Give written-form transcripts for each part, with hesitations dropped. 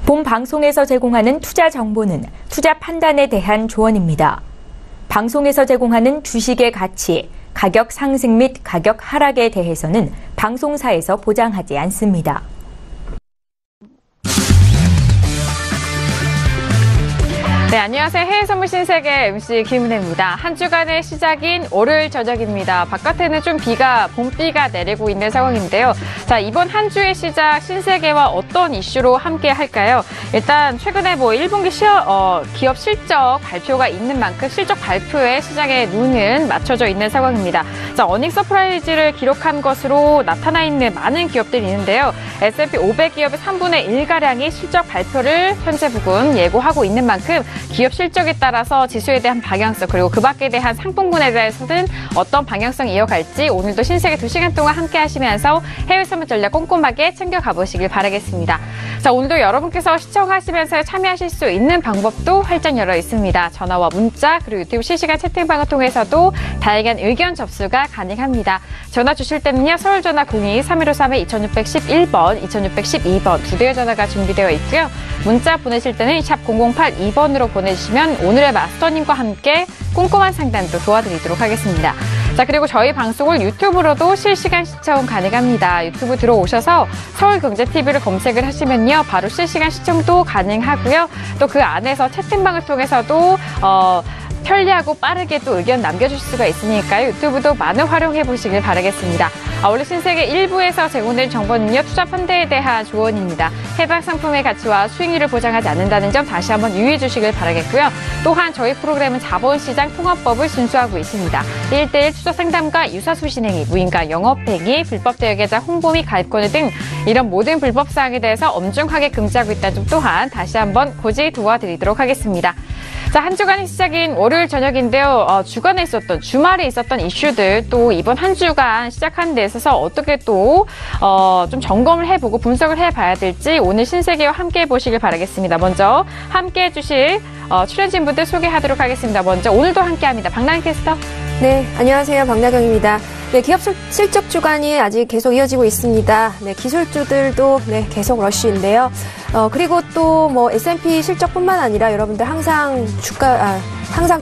본 방송에서 제공하는 투자 정보는 투자 판단에 대한 조언입니다. 방송에서 제공하는 주식의 가치, 가격 상승 및 가격 하락에 대해서는 방송사에서 보장하지 않습니다. 네, 안녕하세요. 해외선물 신세계 MC 김은혜입니다. 한 주간의 시작인 월요일 저녁입니다. 바깥에는 좀 봄비가 내리고 있는 상황인데요. 자, 이번 한 주의 시작 신세계와 어떤 이슈로 함께 할까요? 일단 최근에 1분기 기업 실적 발표가 있는 만큼 실적 발표에 시장의 눈은 맞춰져 있는 상황입니다. 자, 어닝 서프라이즈를 기록한 것으로 나타나 있는 많은 기업들이 있는데요. S&P 500 기업의 3분의 1가량이 실적 발표를 현재 부근 예고하고 있는 만큼 기업 실적에 따라서 지수에 대한 방향성 그리고 그 밖에 대한 상품군에 대해서는 어떤 방향성 이어갈지 오늘도 신세계 2시간 동안 함께 하시면서 해외 선물 전략 꼼꼼하게 챙겨가 보시길 바라겠습니다. 자, 오늘도 여러분께서 시청하시면서 참여하실 수 있는 방법도 활짝 열어 있습니다. 전화와 문자 그리고 유튜브 실시간 채팅방을 통해서도 다양한 의견 접수가 가능합니다. 전화 주실 때는요. 서울 전화 02-3153-2611번, 2612번 두 대의 전화가 준비되어 있고요. 문자 보내실 때는 샵 0082번으로 보내주시면 오늘의 마스터님과 함께 꼼꼼한 상담도 도와드리도록 하겠습니다. 자, 그리고 저희 방송을 유튜브로도 실시간 시청 가능합니다. 유튜브 들어오셔서 서울경제TV를 검색을 하시면요. 바로 실시간 시청도 가능하고요. 또 그 안에서 채팅방을 통해서도 편리하고 빠르게 또 의견 남겨주실 수가 있으니까요. 유튜브도 많이 활용해 보시길 바라겠습니다. 원래 신세계 1부에서 제공된 정보는요. 투자 펀드에 대한 조언입니다. 해당 상품의 가치와 수익률을 보장하지 않는다는 점 다시 한번 유의해 주시길 바라겠고요. 또한 저희 프로그램은 자본시장 통합법을 준수하고 있습니다. 1:1 투자 상담과 유사수신행위, 무인가 영업행위, 불법 대여계좌 홍보 및 가입권유 등 이런 모든 불법 사항에 대해서 엄중하게 금지하고 있다는 점 또한 다시 한번 고지 도와드리도록 하겠습니다. 자, 한 주간의 시작인 월요일 저녁인데요. 주말에 있었던 이슈들 또 이번 한 주간 시작하는 데 있어서 어떻게 또 좀 점검을 해보고 분석을 해봐야 될지 오늘 신세계와 함께 해보시길 바라겠습니다. 먼저 함께 해주실 출연진분들 소개하도록 하겠습니다. 먼저 오늘도 함께합니다. 박나경 캐스터. 네, 안녕하세요. 박나경입니다. 네, 기업 실적 주간이 아직 계속 이어지고 있습니다. 네, 기술주들도 계속 러쉬인데요. 그리고 또 S&P 실적뿐만 아니라 여러분들 항상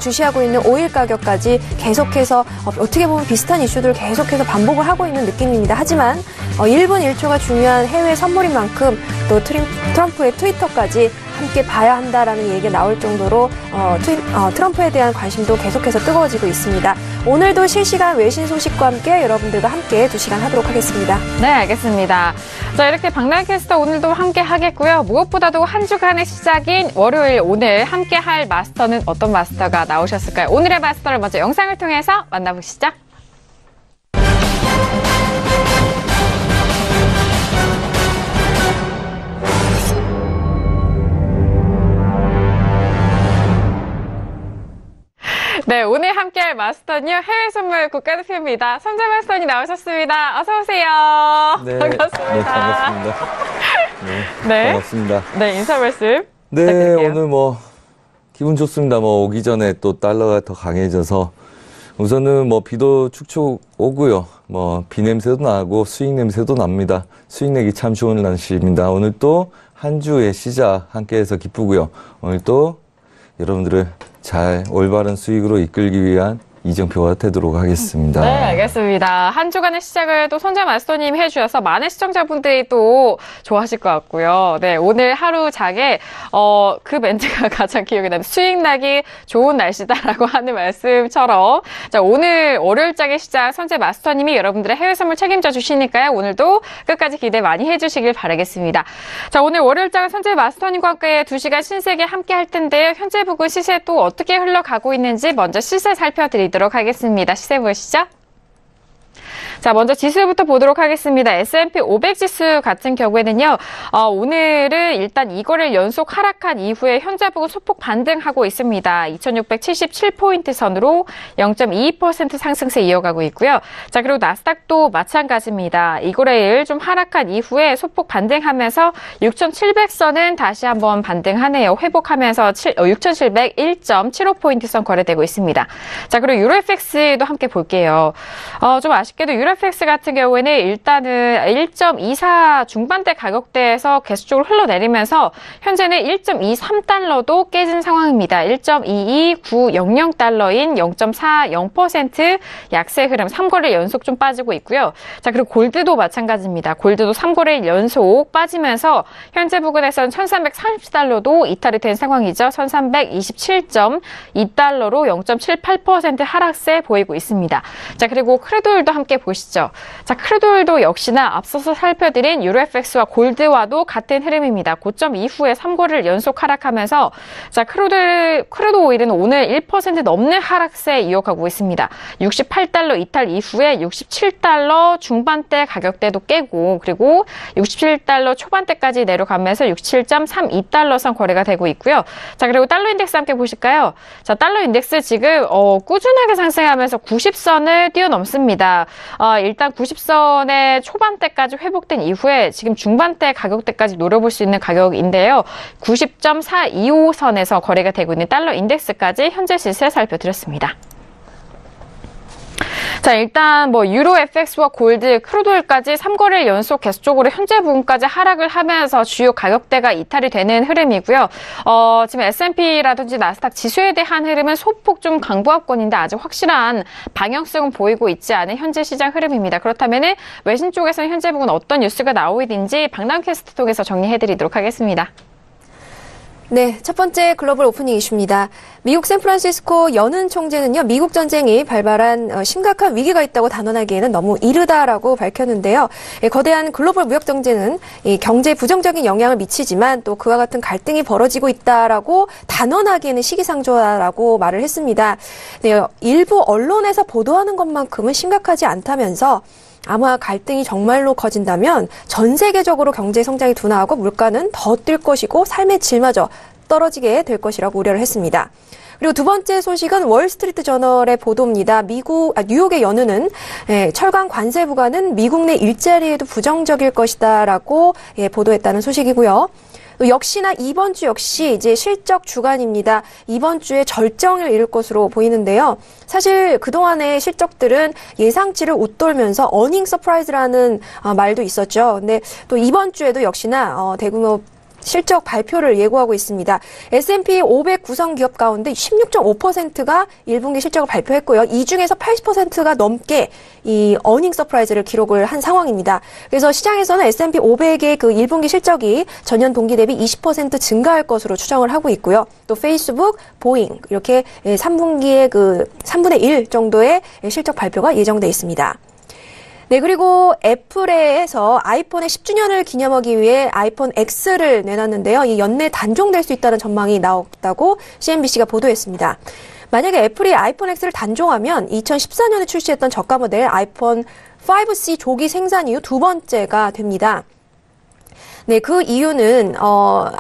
주시하고 있는 오일 가격까지 계속해서 어떻게 보면 비슷한 이슈들을 계속해서 반복을 하고 있는 느낌입니다. 하지만 1분 1초가 중요한 해외 선물인 만큼 또 트럼프의 트위터까지 함께 봐야 한다라는 얘기가 나올 정도로 트럼프에 대한 관심도 계속해서 뜨거워지고 있습니다. 오늘도 실시간 외신 소식과 함께 여러분들과 함께 2시간 하도록 하겠습니다. 네, 알겠습니다. 자, 이렇게 박나경 캐스터 오늘도 함께 하겠고요. 무엇보다도 한 주간의 시작인 월요일 오늘 함께 할 마스터는 어떤 마스터가 나오셨을까요? 오늘의 마스터를 먼저 영상을 통해서 만나보시죠. 네, 오늘 함께할 마스터는요. 해외 선물 국가대표입니다. 선재 마스터님 나오셨습니다. 어서 오세요. 네, 반갑습니다. 네, 반갑습니다. 네, 반갑습니다. 네, 인사 말씀 네, 부탁드릴게요. 오늘 기분 좋습니다. 오기 전에 또 달러가 더 강해져서 우선은 비도 축축 오고요. 비 냄새도 나고 수익 냄새도 납니다. 수익 내기 참 좋은 날씨입니다. 오늘 또 한 주의 시작 함께해서 기쁘고요. 오늘 또 여러분들을 잘 올바른 수익으로 이끌기 위한 이정표가 되도록 하겠습니다. 네, 알겠습니다. 한 주간의 시작을 또 손재 마스터님 해주셔서 많은 시청자분들이 또 좋아하실 것 같고요. 네, 오늘 하루 장에 그 멘트가 가장 기억에 남는 수익 나기 좋은 날씨다라고 하는 말씀처럼 자, 오늘 월요일장의 시작 손재 마스터님이 여러분들의 해외 선물 책임져 주시니까요. 오늘도 끝까지 기대 많이 해주시길 바라겠습니다. 자, 오늘 월요일장은 손재 마스터님과 함께 2시간 신세계 함께 할 텐데요. 현재 부근 시세 또 어떻게 흘러가고 있는지 먼저 시세 살펴드리도록 하겠습니다. 시세 보시죠. 자, 먼저 지수부터 보도록 하겠습니다. S&P 500 지수 같은 경우에는요, 오늘은 일단 이거를 연속 하락한 이후에 현재 부근 소폭 반등하고 있습니다. 2677포인트 선으로 0.22% 상승세 이어가고 있고요. 자, 그리고 나스닥도 마찬가지입니다. 이거를 좀 하락한 이후에 소폭 반등하면서 6700선은 다시 한번 반등하네요. 회복하면서 6701.75포인트 선 거래되고 있습니다. 자, 그리고 유로FX도 함께 볼게요. 좀 아쉽게도 유로팩스 같은 경우에는 일단은 1.24 중반대 가격대에서 계속적으로 흘러내리면서 현재는 1.23달러도 깨진 상황입니다. 1.22900달러인 0.40% 약세 흐름 3거래일 연속 좀 빠지고 있고요. 자, 그리고 골드도 마찬가지입니다. 골드도 3거래일 연속 빠지면서 현재 부근에서는 1330달러도 이탈이 된 상황이죠. 1327.2달러로 0.78% 하락세 보이고 있습니다. 자, 그리고 크루드오일도 함께 보시죠. 자, 크루드오일도 역시나 앞서서 살펴드린 유로FX와 골드와도 같은 흐름입니다. 고점 이후에 3거래일 연속 하락하면서 자, 크루드오일은 오늘 1% 넘는 하락세 이어가고 있습니다. 68달러 이탈 이후에 67달러 중반대 가격대도 깨고 그리고 67달러 초반대까지 내려가면서 67.32달러 선 거래가 되고 있고요. 자, 그리고 달러 인덱스 함께 보실까요? 자, 달러 인덱스 지금 꾸준하게 상승하면서 90선을 뛰어넘습니다. 일단 90선의 초반대까지 회복된 이후에 지금 중반대 가격대까지 노려볼 수 있는 가격인데요. 90.425선에서 거래가 되고 있는 달러 인덱스까지 현재 시세 살펴드렸습니다. 자, 일단 유로 FX와 골드, 크루드오일까지 3거래일 연속 계속적으로 현재 부근까지 하락을 하면서 주요 가격대가 이탈이 되는 흐름이고요. 지금 S&P라든지 나스닥 지수에 대한 흐름은 소폭 좀 강보합권인데 아직 확실한 방향성은 보이고 있지 않은 현재 시장 흐름입니다. 그렇다면 외신 쪽에서는 현재 부근 어떤 뉴스가 나오든지 박남캐스트 통해서 정리해드리도록 하겠습니다. 네, 첫 번째 글로벌 오프닝 이슈입니다. 미국 샌프란시스코 연은 총재는요, 미국 전쟁이 발발한 심각한 위기가 있다고 단언하기에는 너무 이르다라고 밝혔는데요. 거대한 글로벌 무역 정제는 경제에 부정적인 영향을 미치지만 또 그와 같은 갈등이 벌어지고 있다라고 단언하기에는 시기상조다라고 말을 했습니다. 네, 일부 언론에서 보도하는 것만큼은 심각하지 않다면서 아마 갈등이 정말로 커진다면 전 세계적으로 경제 성장이 둔화하고 물가는 더 뛸 것이고 삶의 질마저 떨어지게 될 것이라고 우려를 했습니다. 그리고 두 번째 소식은 월스트리트 저널의 보도입니다. 뉴욕의 연은은 철강 관세 부과는 미국 내 일자리에도 부정적일 것이다라고 보도했다는 소식이고요. 또 역시나 이번 주 역시 이제 실적 주간입니다. 이번 주에 절정을 이룰 것으로 보이는데요. 사실 그동안의 실적들은 예상치를 웃돌면서 어닝 서프라이즈라는 말도 있었죠. 근데 또 이번 주에도 역시나 대규모 실적 발표를 예고하고 있습니다. S&P 500 구성 기업 가운데 16.5%가 1분기 실적을 발표했고요. 이 중에서 80%가 넘게 이 어닝 서프라이즈를 기록을 한 상황입니다. 그래서 시장에서는 S&P 500의 그 1분기 실적이 전년 동기 대비 20% 증가할 것으로 추정을 하고 있고요. 또 페이스북, 보잉 이렇게 3분기에 그 3분의 1 정도의 실적 발표가 예정돼 있습니다. 네, 그리고 애플에서 아이폰의 10주년을 기념하기 위해 아이폰 X를 내놨는데요. 이 연내 단종될 수 있다는 전망이 나왔다고 CNBC가 보도했습니다. 만약에 애플이 아이폰 X를 단종하면 2014년에 출시했던 저가 모델 아이폰 5C 조기 생산 이후 두 번째가 됩니다. 네, 그 이유는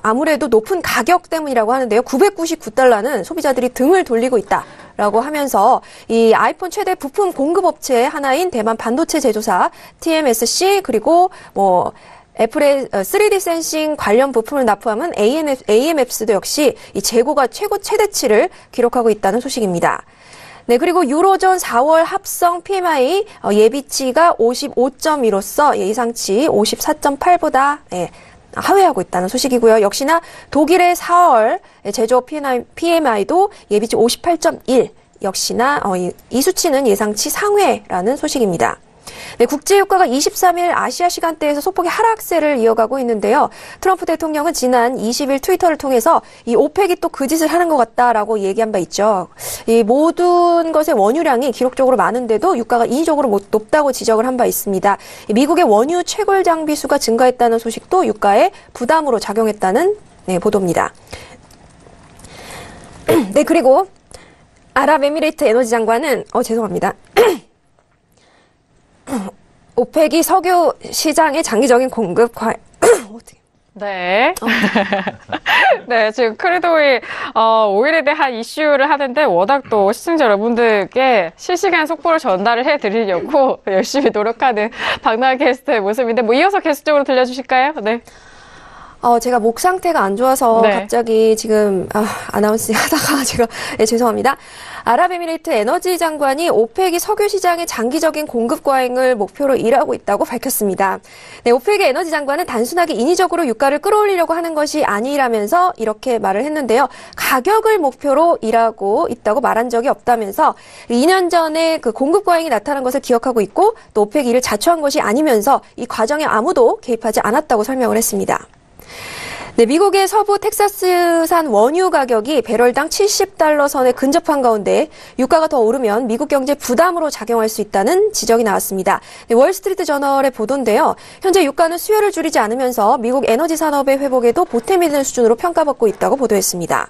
아무래도 높은 가격 때문이라고 하는데요. $999는 소비자들이 등을 돌리고 있다라고 하면서 이 아이폰 최대 부품 공급업체 하나인 대만 반도체 제조사 TMSC 그리고 애플의 3D 센싱 관련 부품을 납품하는 AMF도 역시 이 재고가 최대치를 기록하고 있다는 소식입니다. 네, 그리고 유로존 4월 합성 PMI 예비치가 55.2로서 예상치 54.8보다 하회하고 있다는 소식이고요. 역시나 독일의 4월 제조업 PMI도 예비치 58.1 역시나 이 수치는 예상치 상회라는 소식입니다. 네, 국제유가가 23일 아시아 시간대에서 소폭의 하락세를 이어가고 있는데요. 트럼프 대통령은 지난 20일 트위터를 통해서 이 오펙이 또 그 짓을 하는 것 같다라고 얘기한 바 있죠. 이 모든 것의 원유량이 기록적으로 많은데도 유가가 인위적으로 높다고 지적을 한 바 있습니다. 미국의 원유 채굴 장비수가 증가했다는 소식도 유가에 부담으로 작용했다는 보도입니다. 네, 그리고 아랍에미레이트 에너지 장관은 죄송합니다. 오펙이 석유 시장의 장기적인 공급 네. 네, 지금 크루드오일, 오일에 대한 이슈를 하는데 워낙 또 시청자 여러분들께 실시간 속보를 전달을 해드리려고 열심히 노력하는 박나은 게스트의 모습인데 이어서 계속적으로 들려주실까요? 네. 제가 목 상태가 안 좋아서 네. 갑자기 지금 아나운서 하다가 제가 죄송합니다. 아랍에미레이트 에너지 장관이 오펙이 석유 시장의 장기적인 공급 과잉을 목표로 일하고 있다고 밝혔습니다. 네, 오펙의 에너지 장관은 단순하게 인위적으로 유가를 끌어올리려고 하는 것이 아니라면서 이렇게 말을 했는데요. 가격을 목표로 일하고 있다고 말한 적이 없다면서 2년 전에 그 공급 과잉이 나타난 것을 기억하고 있고 또 오펙이 이를 자초한 것이 아니면서 이 과정에 아무도 개입하지 않았다고 설명을 했습니다. 네, 미국의 서부 텍사스산 원유 가격이 배럴당 $70 선에 근접한 가운데 유가가 더 오르면 미국 경제 부담으로 작용할 수 있다는 지적이 나왔습니다. 네, 월스트리트 저널의 보도인데요. 현재 유가는 수요를 줄이지 않으면서 미국 에너지 산업의 회복에도 보탬이 되는 수준으로 평가받고 있다고 보도했습니다.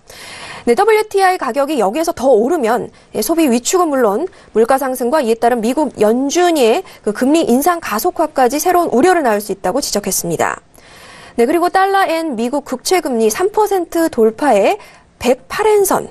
네, WTI 가격이 여기에서 더 오르면 소비 위축은 물론 물가 상승과 이에 따른 미국 연준의 그 금리 인상 가속화까지 새로운 우려를 낳을 수 있다고 지적했습니다. 네, 그리고 달러엔 미국 국채금리 3% 돌파에 108엔선,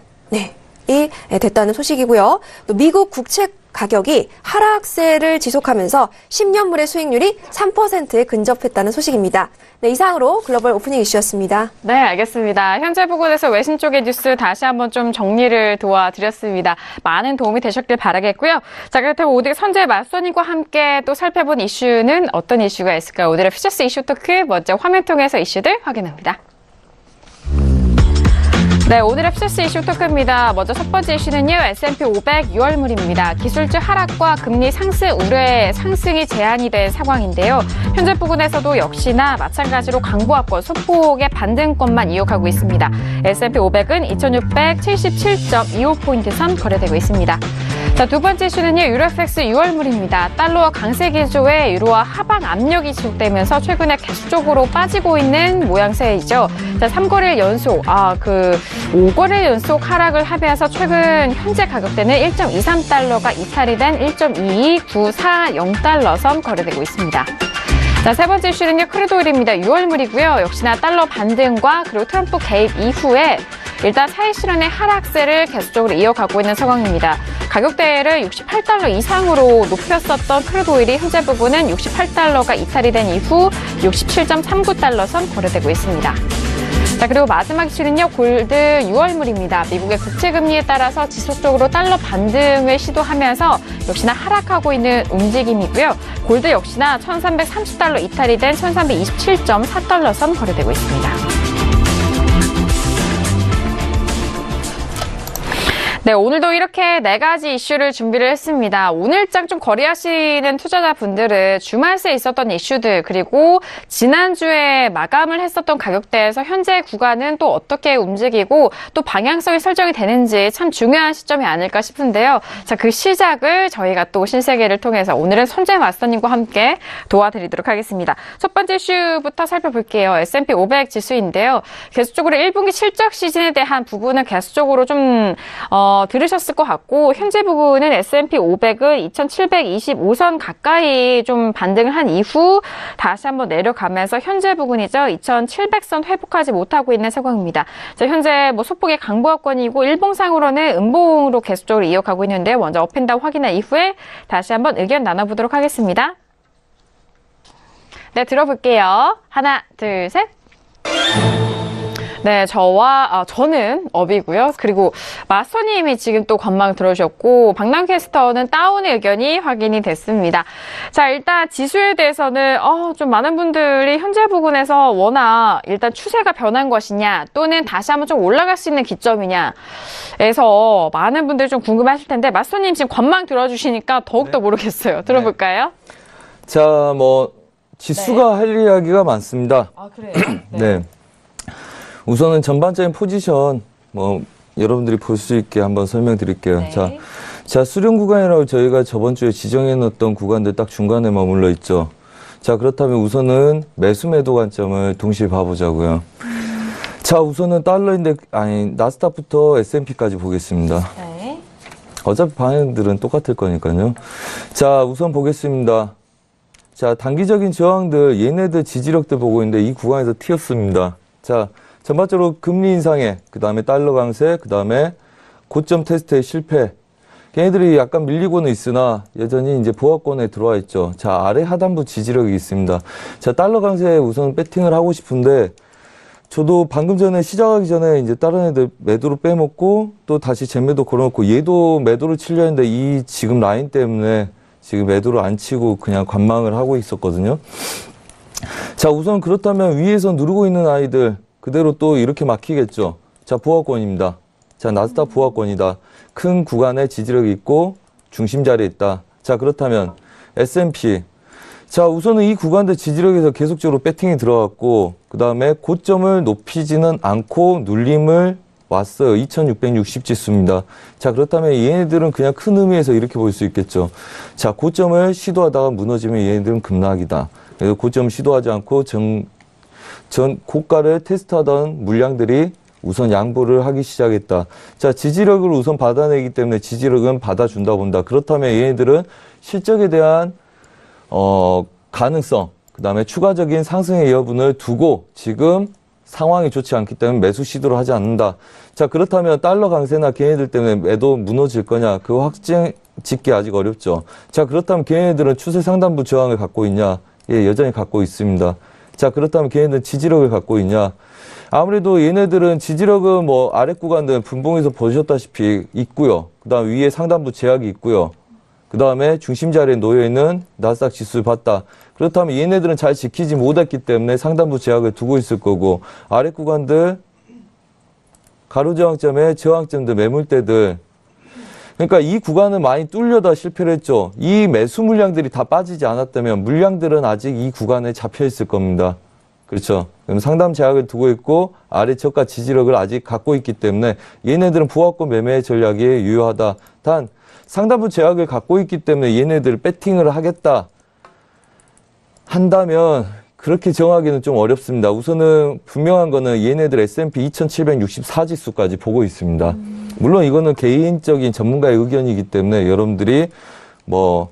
이 됐다는 소식이고요. 또 미국 국채 가격이 하락세를 지속하면서 10년물의 수익률이 3%에 근접했다는 소식입니다. 네, 이상으로 글로벌 오프닝 이슈였습니다. 네, 알겠습니다. 현재 부근에서 외신 쪽의 뉴스 다시 한번 좀 정리를 도와드렸습니다. 많은 도움이 되셨길 바라겠고요. 자, 그렇다면 오늘 선재 마스터님과 함께 또 살펴본 이슈는 어떤 이슈가 있을까요? 오늘의 퓨처스 이슈 토크 먼저 화면 통해서 이슈들 확인합니다. 네, 오늘의 퓨처스 이슈 토크입니다. 먼저 첫 번째 이슈는요, S&P 500 6월물입니다. 기술주 하락과 금리 상승 우려에 상승이 제한이 된 상황인데요. 현재 부근에서도 역시나 마찬가지로 강보합권, 소폭의 반등권만 이어가고 있습니다. S&P 500은 2677.25포인트 선 거래되고 있습니다. 자, 두 번째 이슈는요, 유로FX 6월물입니다. 달러 강세 기조에 유로화 하방 압력이 지속되면서 최근에 계속적으로 빠지고 있는 모양새이죠. 자, 3거래일 연속, 5거래일 연속 하락을 하면서 최근 현재 가격대는 1.23달러가 이탈이 된 1.22940달러 선 거래되고 있습니다. 자, 세 번째 이슈는요, 크루드오일입니다. 6월물이고요. 역시나 달러 반등과 그리고 트럼프 개입 이후에 일단 사이 실현의 하락세를 계속적으로 이어가고 있는 상황입니다. 가격대를 68달러 이상으로 높였었던 크루드오일이 현재 부분은 68달러가 이탈이 된 이후 67.39달러 선 거래되고 있습니다. 자, 그리고 마지막 이슈는요, 골드 6월물입니다. 미국의 국채금리에 따라서 지속적으로 달러 반등을 시도하면서 역시나 하락하고 있는 움직임이고요. 골드 역시나 1330달러 이탈이 된 1327.4달러 선 거래되고 있습니다. 네, 오늘도 이렇게 4가지 이슈를 준비를 했습니다. 오늘장 좀 거래하시는 투자자분들은 주말새에 있었던 이슈들, 그리고 지난주에 마감을 했었던 가격대에서 현재 구간은 또 어떻게 움직이고 또 방향성이 설정이 되는지 참 중요한 시점이 아닐까 싶은데요. 자, 그 시작을 저희가 또 신세계를 통해서 오늘은 선재 마스터님과 함께 도와드리도록 하겠습니다. 첫 번째 이슈부터 살펴볼게요. S&P 500 지수인데요. 계속적으로 1분기 실적 시즌에 대한 부분은 계속적으로 좀 들으셨을 것 같고, 현재 부분은 S&P 500은 2725선 가까이 좀 반등을 한 이후 다시 한번 내려가면서 현재 부분이죠. 2700선 회복하지 못하고 있는 상황입니다. 자, 현재 소폭의 강보합권이고 일봉상으로는 음봉으로 계속적으로 이어가고 있는데, 먼저 업앤다운 확인한 이후에 다시 한번 의견 나눠보도록 하겠습니다. 네, 들어볼게요. 하나, 둘, 셋. 네, 저는 업이고요. 그리고 마스터님이 지금 또 관망 들어주셨고, 박남캐스터는 다운의 의견이 확인이 됐습니다. 자, 일단 지수에 대해서는 좀 많은 분들이 현재 부분에서 워낙 일단 추세가 변한 것이냐, 또는 다시 한번 좀 올라갈 수 있는 기점이냐 에서 많은 분들이 좀 궁금하실 텐데, 마스터님 지금 관망 들어주시니까 더욱더 모르겠어요. 들어볼까요? 자, 지수가 할 이야기가 많습니다. 아, 그래요? 네. 우선은 전반적인 포지션, 여러분들이 볼 수 있게 한번 설명드릴게요. 네. 자, 수렴 구간이라고 저희가 저번 주에 지정해 놓았던 구간들 딱 중간에 머물러 있죠. 자, 그렇다면 우선은 매수 매도 관점을 동시에 봐보자고요. 자, 우선은 나스닥부터 S&P까지 보겠습니다. 네. 어차피 방향들은 똑같을 거니까요. 자, 우선 보겠습니다. 자, 단기적인 저항들, 얘네들 지지력들 보고 있는데 이 구간에서 튀었습니다. 자, 전반적으로 금리 인상에, 그 다음에 달러 강세, 그 다음에 고점 테스트의 실패. 걔네들이 약간 밀리고는 있으나 여전히 이제 보합권에 들어와 있죠. 자, 아래 하단부 지지력이 있습니다. 자, 달러 강세에 우선 배팅을 하고 싶은데, 저도 방금 전에 시작하기 전에 이제 다른 애들 매도로 빼먹고 또 다시 재매도 걸어놓고 얘도 매도를 치려 했는데 이 지금 라인 때문에 지금 매도를 안 치고 그냥 관망을 하고 있었거든요. 자, 우선 그렇다면 위에서 누르고 있는 아이들 그대로 또 이렇게 막히겠죠. 자, 보합권입니다. 자, 나스닥 보합권이다. 큰 구간에 지지력이 있고 중심 자리에 있다. 자, 그렇다면 S&P. 자, 우선은 이 구간대 지지력에서 계속적으로 배팅이 들어갔고 그 다음에 고점을 높이지는 않고 눌림을 왔어요. 2660 지수입니다. 자, 그렇다면 얘네들은 그냥 큰 의미에서 이렇게 볼 수 있겠죠. 자, 고점을 시도하다가 무너지면 얘네들은 급락이다. 그래서 고점 시도하지 않고 전 고가를 테스트하던 물량들이 우선 양보를 하기 시작했다. 자, 지지력을 우선 받아내기 때문에 지지력은 받아준다 본다. 그렇다면 얘네들은 실적에 대한 가능성, 그 다음에 추가적인 상승의 여부를 두고 지금 상황이 좋지 않기 때문에 매수 시도를 하지 않는다. 자, 그렇다면 달러 강세나 걔네들 때문에 매도 무너질 거냐? 그거 확정 짓기 아직 어렵죠. 자, 그렇다면 걔네들은 추세 상단부 저항을 갖고 있냐? 예, 여전히 갖고 있습니다. 자, 그렇다면 걔네들은 지지력을 갖고 있냐? 아무래도 얘네들은 지지력은 뭐 아래 구간들은 분봉에서 보셨다시피 있고요. 그 다음 위에 상단부 제약이 있고요. 그 다음에 중심 자리에 놓여있는 나스닥 지수를 봤다. 그렇다면 얘네들은 잘 지키지 못했기 때문에 상단부 제약을 두고 있을 거고 아래 구간들 가로저항점에 저항점들 매물대들 그러니까 이 구간을 많이 뚫려다 실패를 했죠. 이 매수 물량들이 다 빠지지 않았다면 물량들은 아직 이 구간에 잡혀 있을 겁니다. 그렇죠. 그럼 상담 제약을 두고 있고 아래 저가 지지력을 아직 갖고 있기 때문에 얘네들은 부합권 매매 전략이 유효하다. 단 상단부 제약을 갖고 있기 때문에 얘네들 배팅을 하겠다 한다면 그렇게 정하기는 좀 어렵습니다. 우선은 분명한 거는 얘네들 S&P 2764 지수까지 보고 있습니다. 물론 이거는 개인적인 전문가의 의견이기 때문에 여러분들이 뭐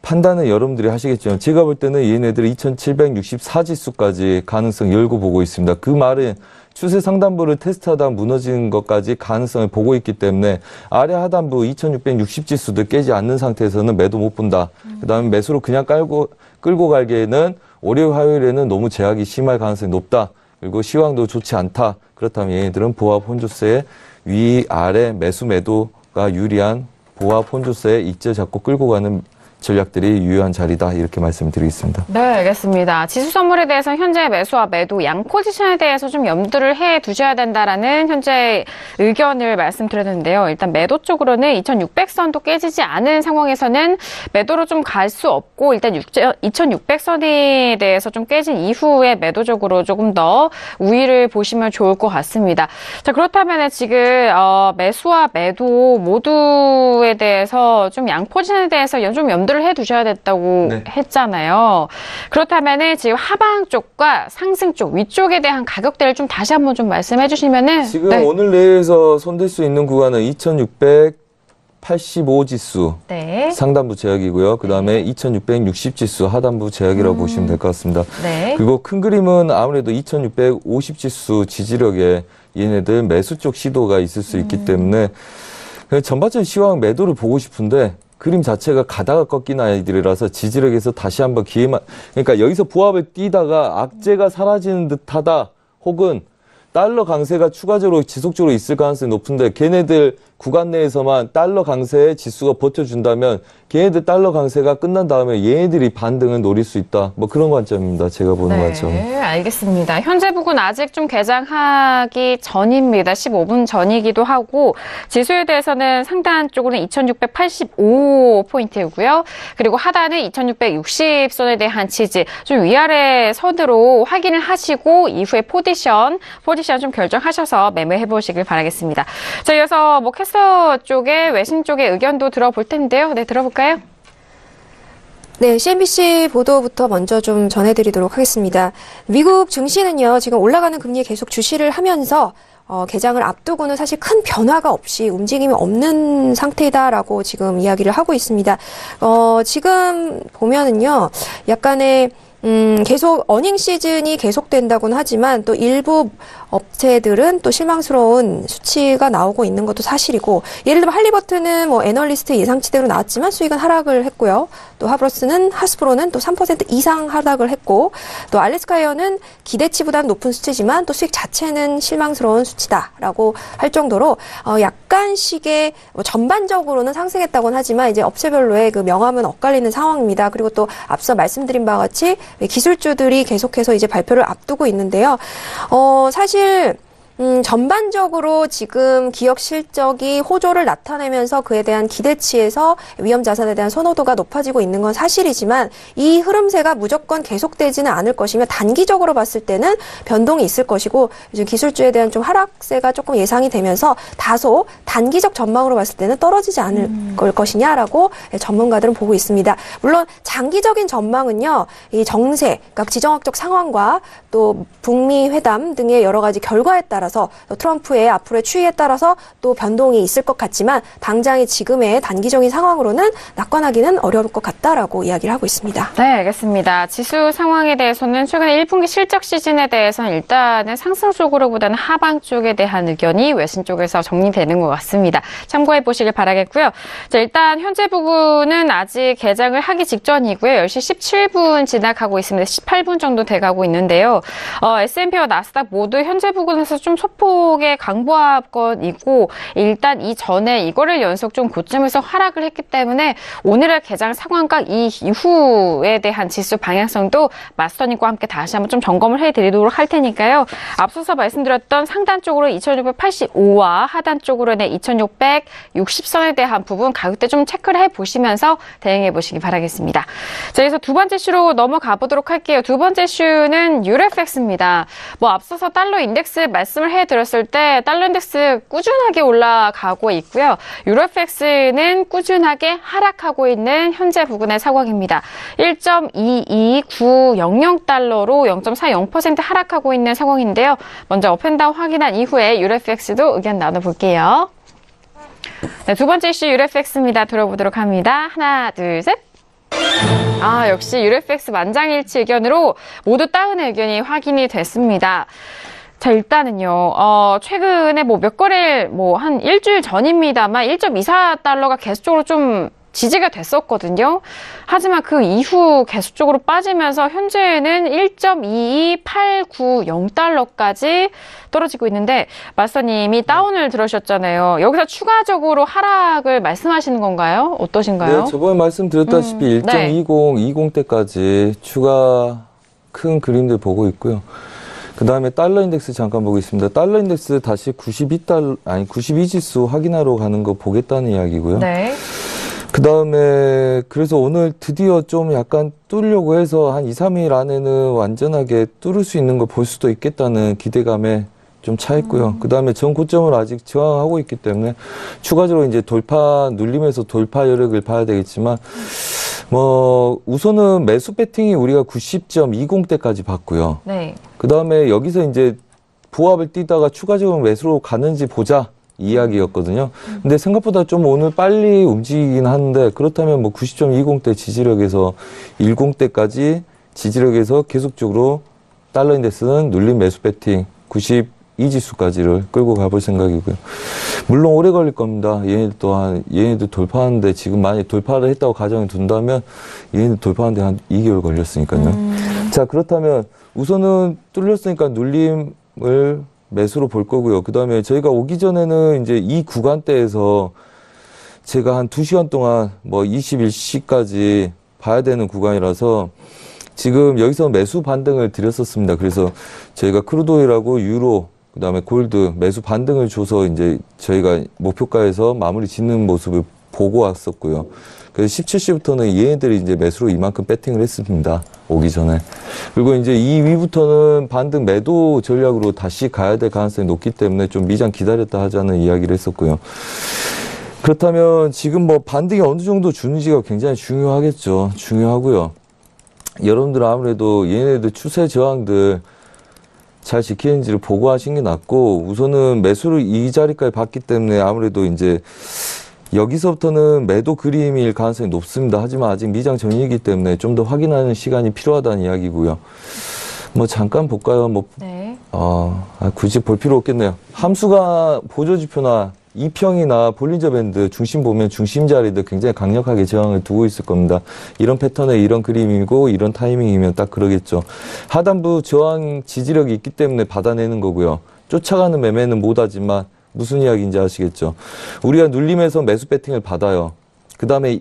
판단은 여러분들이 하시겠지만 제가 볼 때는 얘네들이 2764 지수까지 가능성 열고 보고 있습니다. 그 말은 추세 상단부를 테스트하다 무너지는 것까지 가능성을 보고 있기 때문에 아래 하단부 2660 지수도 깨지 않는 상태에서는 매도 못 본다. 그 다음에 매수로 그냥 끌고 갈기에는 월요일 화요일에는 너무 제약이 심할 가능성이 높다. 그리고 시황도 좋지 않다. 그렇다면 얘네들은 보합 혼조세의 위아래 매수 매도가 유리한 보합 혼조세의 익절 잡고 끌고 가는 전략들이 유효한 자리다 이렇게 말씀드리겠습니다. 네, 알겠습니다. 지수 선물에 대해서 현재 매수와 매도 양 포지션에 대해서 좀 염두를 해 두셔야 된다라는 현재 의견을 말씀드렸는데요. 일단 매도 쪽으로는 2600선도 깨지지 않은 상황에서는 매도로 좀 갈 수 없고 일단 2600선에 대해서 좀 깨진 이후에 매도적으로 조금 더 우위를 보시면 좋을 것 같습니다. 자, 그렇다면 지금 매수와 매도 모두에 대해서 좀 양 포지션에 대해서 좀 염두를 해 두셔야 됐다고 했잖아요. 그렇다면은 지금 하방 쪽과 상승 쪽, 위쪽에 대한 가격대를 좀 다시 한번 좀 말씀해 주시면은 지금 오늘 내에서 손댈 수 있는 구간은 2685 지수 상단부 제약이고요. 그 다음에 2660 지수 하단부 제약이라고 보시면 될 것 같습니다. 그리고 큰 그림은 아무래도 2650 지수 지지력에 얘네들 매수 쪽 시도가 있을 수 있기 때문에 전반적인 시황 매도를 보고 싶은데 그림 자체가 가다가 꺾인 아이들이라서 지지력에서 다시 한번 기회만, 그러니까 여기서 부합을 뛰다가 악재가 사라지는 듯하다 혹은 달러 강세가 추가적으로 지속적으로 있을 가능성이 높은데 걔네들 구간 내에서만 달러 강세의 지수가 버텨준다면 걔네들 달러 강세가 끝난 다음에 얘네들이 반등을 노릴 수 있다. 뭐 그런 관점입니다. 제가 보는 관점. 네, 알겠습니다. 현재 북은 아직 좀 개장하기 전입니다. 15분 전이기도 하고 지수에 대해서는 상단 쪽으로는 2685포인트이고요. 그리고 하단은 2660선에 대한 지지 좀 위아래 선으로 확인을 하시고 이후에 포지션 좀 결정하셔서 매매해 보시길 바라겠습니다. 자, 이어서 뭐 캐스터 쪽에 외신 쪽의 의견도 들어볼 텐데요. 네, 들어볼까요? 네, CNBC 보도부터 먼저 좀 전해드리도록 하겠습니다. 미국 증시는요, 지금 올라가는 금리에 계속 주시를 하면서 개장을 앞두고는 사실 큰 변화가 없이 움직임이 없는 상태다라고 지금 이야기를 하고 있습니다. 지금 보면은요, 약간의 계속 어닝 시즌이 계속된다고는 하지만 또 일부 업체들은 또 실망스러운 수치가 나오고 있는 것도 사실이고, 예를 들면 할리버튼은 뭐 애널리스트 예상치대로 나왔지만 수익은 하락을 했고요. 또 하스브로는 또 3% 이상 하락을 했고, 또 알래스카에어는 기대치보다는 높은 수치지만 또 수익 자체는 실망스러운 수치다라고 할 정도로 약간씩의 뭐 전반적으로는 상승했다고는 하지만 이제 업체별로의 그 명암은 엇갈리는 상황입니다. 그리고 또 앞서 말씀드린 바와 같이 기술주들이 계속해서 이제 발표를 앞두고 있는데요. 사실 전반적으로 지금 기업 실적이 호조를 나타내면서 그에 대한 기대치에서 위험 자산에 대한 선호도가 높아지고 있는 건 사실이지만 이 흐름세가 무조건 계속되지는 않을 것이며 단기적으로 봤을 때는 변동이 있을 것이고 요즘 기술주에 대한 좀 하락세가 조금 예상이 되면서 다소 단기적 전망으로 봤을 때는 떨어지지 않을 것이냐라고 전문가들은 보고 있습니다. 물론 장기적인 전망은요, 이 정세, 그러니까 지정학적 상황과 또 북미 회담 등의 여러 가지 결과에 따라 트럼프의 앞으로의 추이에 따라서 또 변동이 있을 것 같지만 당장의 지금의 단기적인 상황으로는 낙관하기는 어려울 것 같다라고 이야기를 하고 있습니다. 네, 알겠습니다. 지수 상황에 대해서는 최근에 1분기 실적 시즌에 대해서는 일단은 상승 쪽으로보다는 하방 쪽에 대한 의견이 외신 쪽에서 정리되는 것 같습니다. 참고해 보시길 바라겠고요. 자, 일단 현재 부근은 아직 개장을 하기 직전이고요. 10시 17분 지나가고 있습니다. 18분 정도 돼가고 있는데요. S&P와 나스닥 모두 현재 부근에서 좀 소폭의 강보합권이고 일단 이전에 이거를 연속 좀 고점에서 하락을 했기 때문에 오늘의 개장 상황과 이 이후에 대한 지수 방향성도 마스터님과 함께 다시 한번 좀 점검을 해드리도록 할 테니까요. 앞서서 말씀드렸던 상단 쪽으로 2685와 하단 쪽으로는 2660선에 대한 부분 가격대 좀 체크를 해보시면서 대응해 보시기 바라겠습니다. 자, 그래서 두 번째 슈로 넘어가 보도록 할게요. 두 번째 슈는 유로FX입니다. 뭐 앞서서 달러 인덱스 말씀을 해드렸을 때 달러 인덱스 꾸준하게 올라가고 있고요. 유로FX는 꾸준하게 하락하고 있는 현재 부근의 상황입니다. 1.22900달러로 0.40% 하락하고 있는 상황인데요. 먼저 업앤다운 확인한 이후에 유로FX도 의견 나눠볼게요. 네, 두 번째 이슈 유로FX입니다. 들어보도록 합니다. 하나, 둘, 셋. 역시 유로FX 만장일치 의견으로 모두 다운의 의견이 확인이 됐습니다. 자, 일단은요, 최근에 몇 거래일, 한 일주일 전입니다만 1.24달러가 계속적으로 좀 지지가 됐었거든요. 하지만 그 이후 계속적으로 빠지면서 현재는 1.22890달러까지 떨어지고 있는데 마스터님이 다운을 들으셨잖아요. 여기서 추가적으로 하락을 말씀하시는 건가요? 어떠신가요? 네, 저번에 말씀드렸다시피 1.2020대까지 추가 큰 그림들 보고 있고요. 그 다음에 달러 인덱스 잠깐 보겠습니다. 달러 인덱스 다시 92지수 확인하러 가는 거 보겠다는 이야기고요. 네. 그 다음에 그래서 오늘 드디어 좀 약간 뚫으려고 해서 한 2, 3일 안에는 완전하게 뚫을 수 있는 걸 볼 수도 있겠다는 기대감에 좀 차 있고요. 그 다음에 전 고점을 아직 저항하고 있기 때문에 추가적으로 이제 눌림에서 돌파 여력을 봐야 되겠지만 우선은 매수 배팅이 우리가 90.20대까지 봤고요. 네. 그 다음에 여기서 이제 보합을 뛰다가 추가적으로 매수로 가는지 보자 이야기였거든요. 근데 생각보다 좀 오늘 빨리 움직이긴 하는데 그렇다면 90.20대 지지력에서 10대까지 지지력에서 계속적으로 달러 인덱스는 눌림 매수 배팅 92지수까지를 끌고 가볼 생각이고요. 물론 오래 걸릴 겁니다. 얘네들 돌파하는데 지금 만약 돌파를 했다고 가정을 둔다면 얘네들 돌파하는데 한 2개월 걸렸으니까요. 자, 그렇다면 우선은 뚫렸으니까 눌림을 매수로 볼 거고요. 그 다음에 저희가 오기 전에는 이제 이 구간대에서 제가 한 2시간 동안 21시까지 봐야 되는 구간이라서 지금 여기서 매수 반등을 드렸었습니다. 그래서 저희가 크루드오일하고 유로, 그 다음에 골드 매수 반등을 줘서 이제 저희가 목표가에서 마무리 짓는 모습을 보고 왔었고요. 그래서 17시부터는 얘네들이 이제 매수로 이만큼 배팅을 했습니다. 오기 전에. 그리고 이제 이 위부터는 반등 매도 전략으로 다시 가야 될 가능성이 높기 때문에 좀 미장 기다렸다 하자는 이야기를 했었고요. 그렇다면 지금 반등이 어느 정도 주는지가 굉장히 중요하겠죠. 중요하고요. 여러분들 아무래도 얘네들 추세 저항들 잘 지키는지를 보고 하신 게 낫고 우선은 매수를 이 자리까지 봤기 때문에 아무래도 이제 여기서부터는 매도 그림일 가능성이 높습니다. 하지만 아직 미장 전이기 때문에 좀 더 확인하는 시간이 필요하다는 이야기고요. 잠깐 볼까요? 네. 굳이 볼 필요 없겠네요. 함수가 보조지표나 이평이나 볼린저 밴드 중심 보면 중심 자리도 굉장히 강력하게 저항을 두고 있을 겁니다. 이런 패턴의 이런 그림이고 이런 타이밍이면 딱 그러겠죠. 하단부 저항 지지력이 있기 때문에 받아내는 거고요. 쫓아가는 매매는 못하지만 무슨 이야기인지 아시겠죠. 우리가 눌림에서 매수 배팅을 받아요. 그 다음에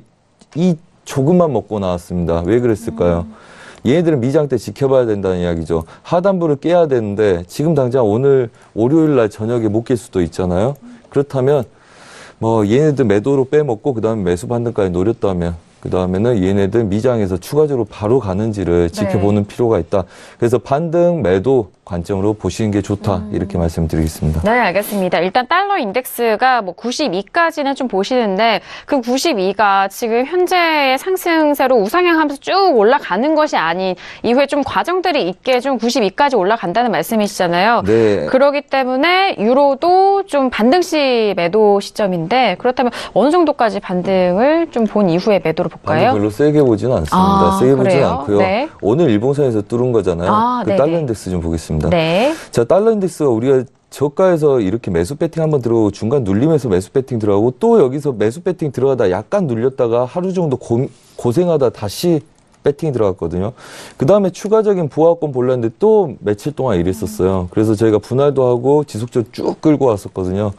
이 조금만 먹고 나왔습니다. 왜 그랬을까요? 얘네들은 미장 때 지켜봐야 된다는 이야기죠. 하단부를 깨야 되는데 지금 당장 오늘 월요일 날 저녁에 못 깰 수도 있잖아요. 그렇다면 뭐 얘네들 매도로 빼먹고 그 다음에 매수 반등까지 노렸다면 그 다음에는 얘네들 미장에서 추가적으로 바로 가는지를 지켜보는 필요가 있다. 그래서 반등 매도 관점으로 보시는 게 좋다. 이렇게 말씀드리겠습니다. 네, 알겠습니다. 일단 달러 인덱스가 뭐 92까지는 좀 보시는데 그 92가 지금 현재의 상승세로 우상향하면서 쭉 올라가는 것이 아닌 이후에 좀 과정들이 있게 좀 92까지 올라간다는 말씀이시잖아요. 네. 그렇기 때문에 유로도 좀 반등시 매도 시점인데 그렇다면 어느 정도까지 반등을 좀 본 이후에 매도로 볼까요? 별로 세게 보지는 않습니다. 세게 보지는 않고요. 네. 오늘 일봉선에서 뚫은 거잖아요. 그 달러 인덱스 좀 보겠습니다. 네. 자, 달러 인덱스가 우리가 저가에서 이렇게 매수 배팅 한번 들어가고 중간 눌림에서 매수 배팅 들어가고 또 여기서 매수 배팅 들어가다 약간 눌렸다가 하루 정도 고생하다 다시 배팅이 들어갔거든요. 그 다음에 추가적인 부하권 볼랐는데 또 며칠 동안 이랬었어요. 그래서 저희가 분할도 하고 지속적으로 쭉 끌고 왔었거든요.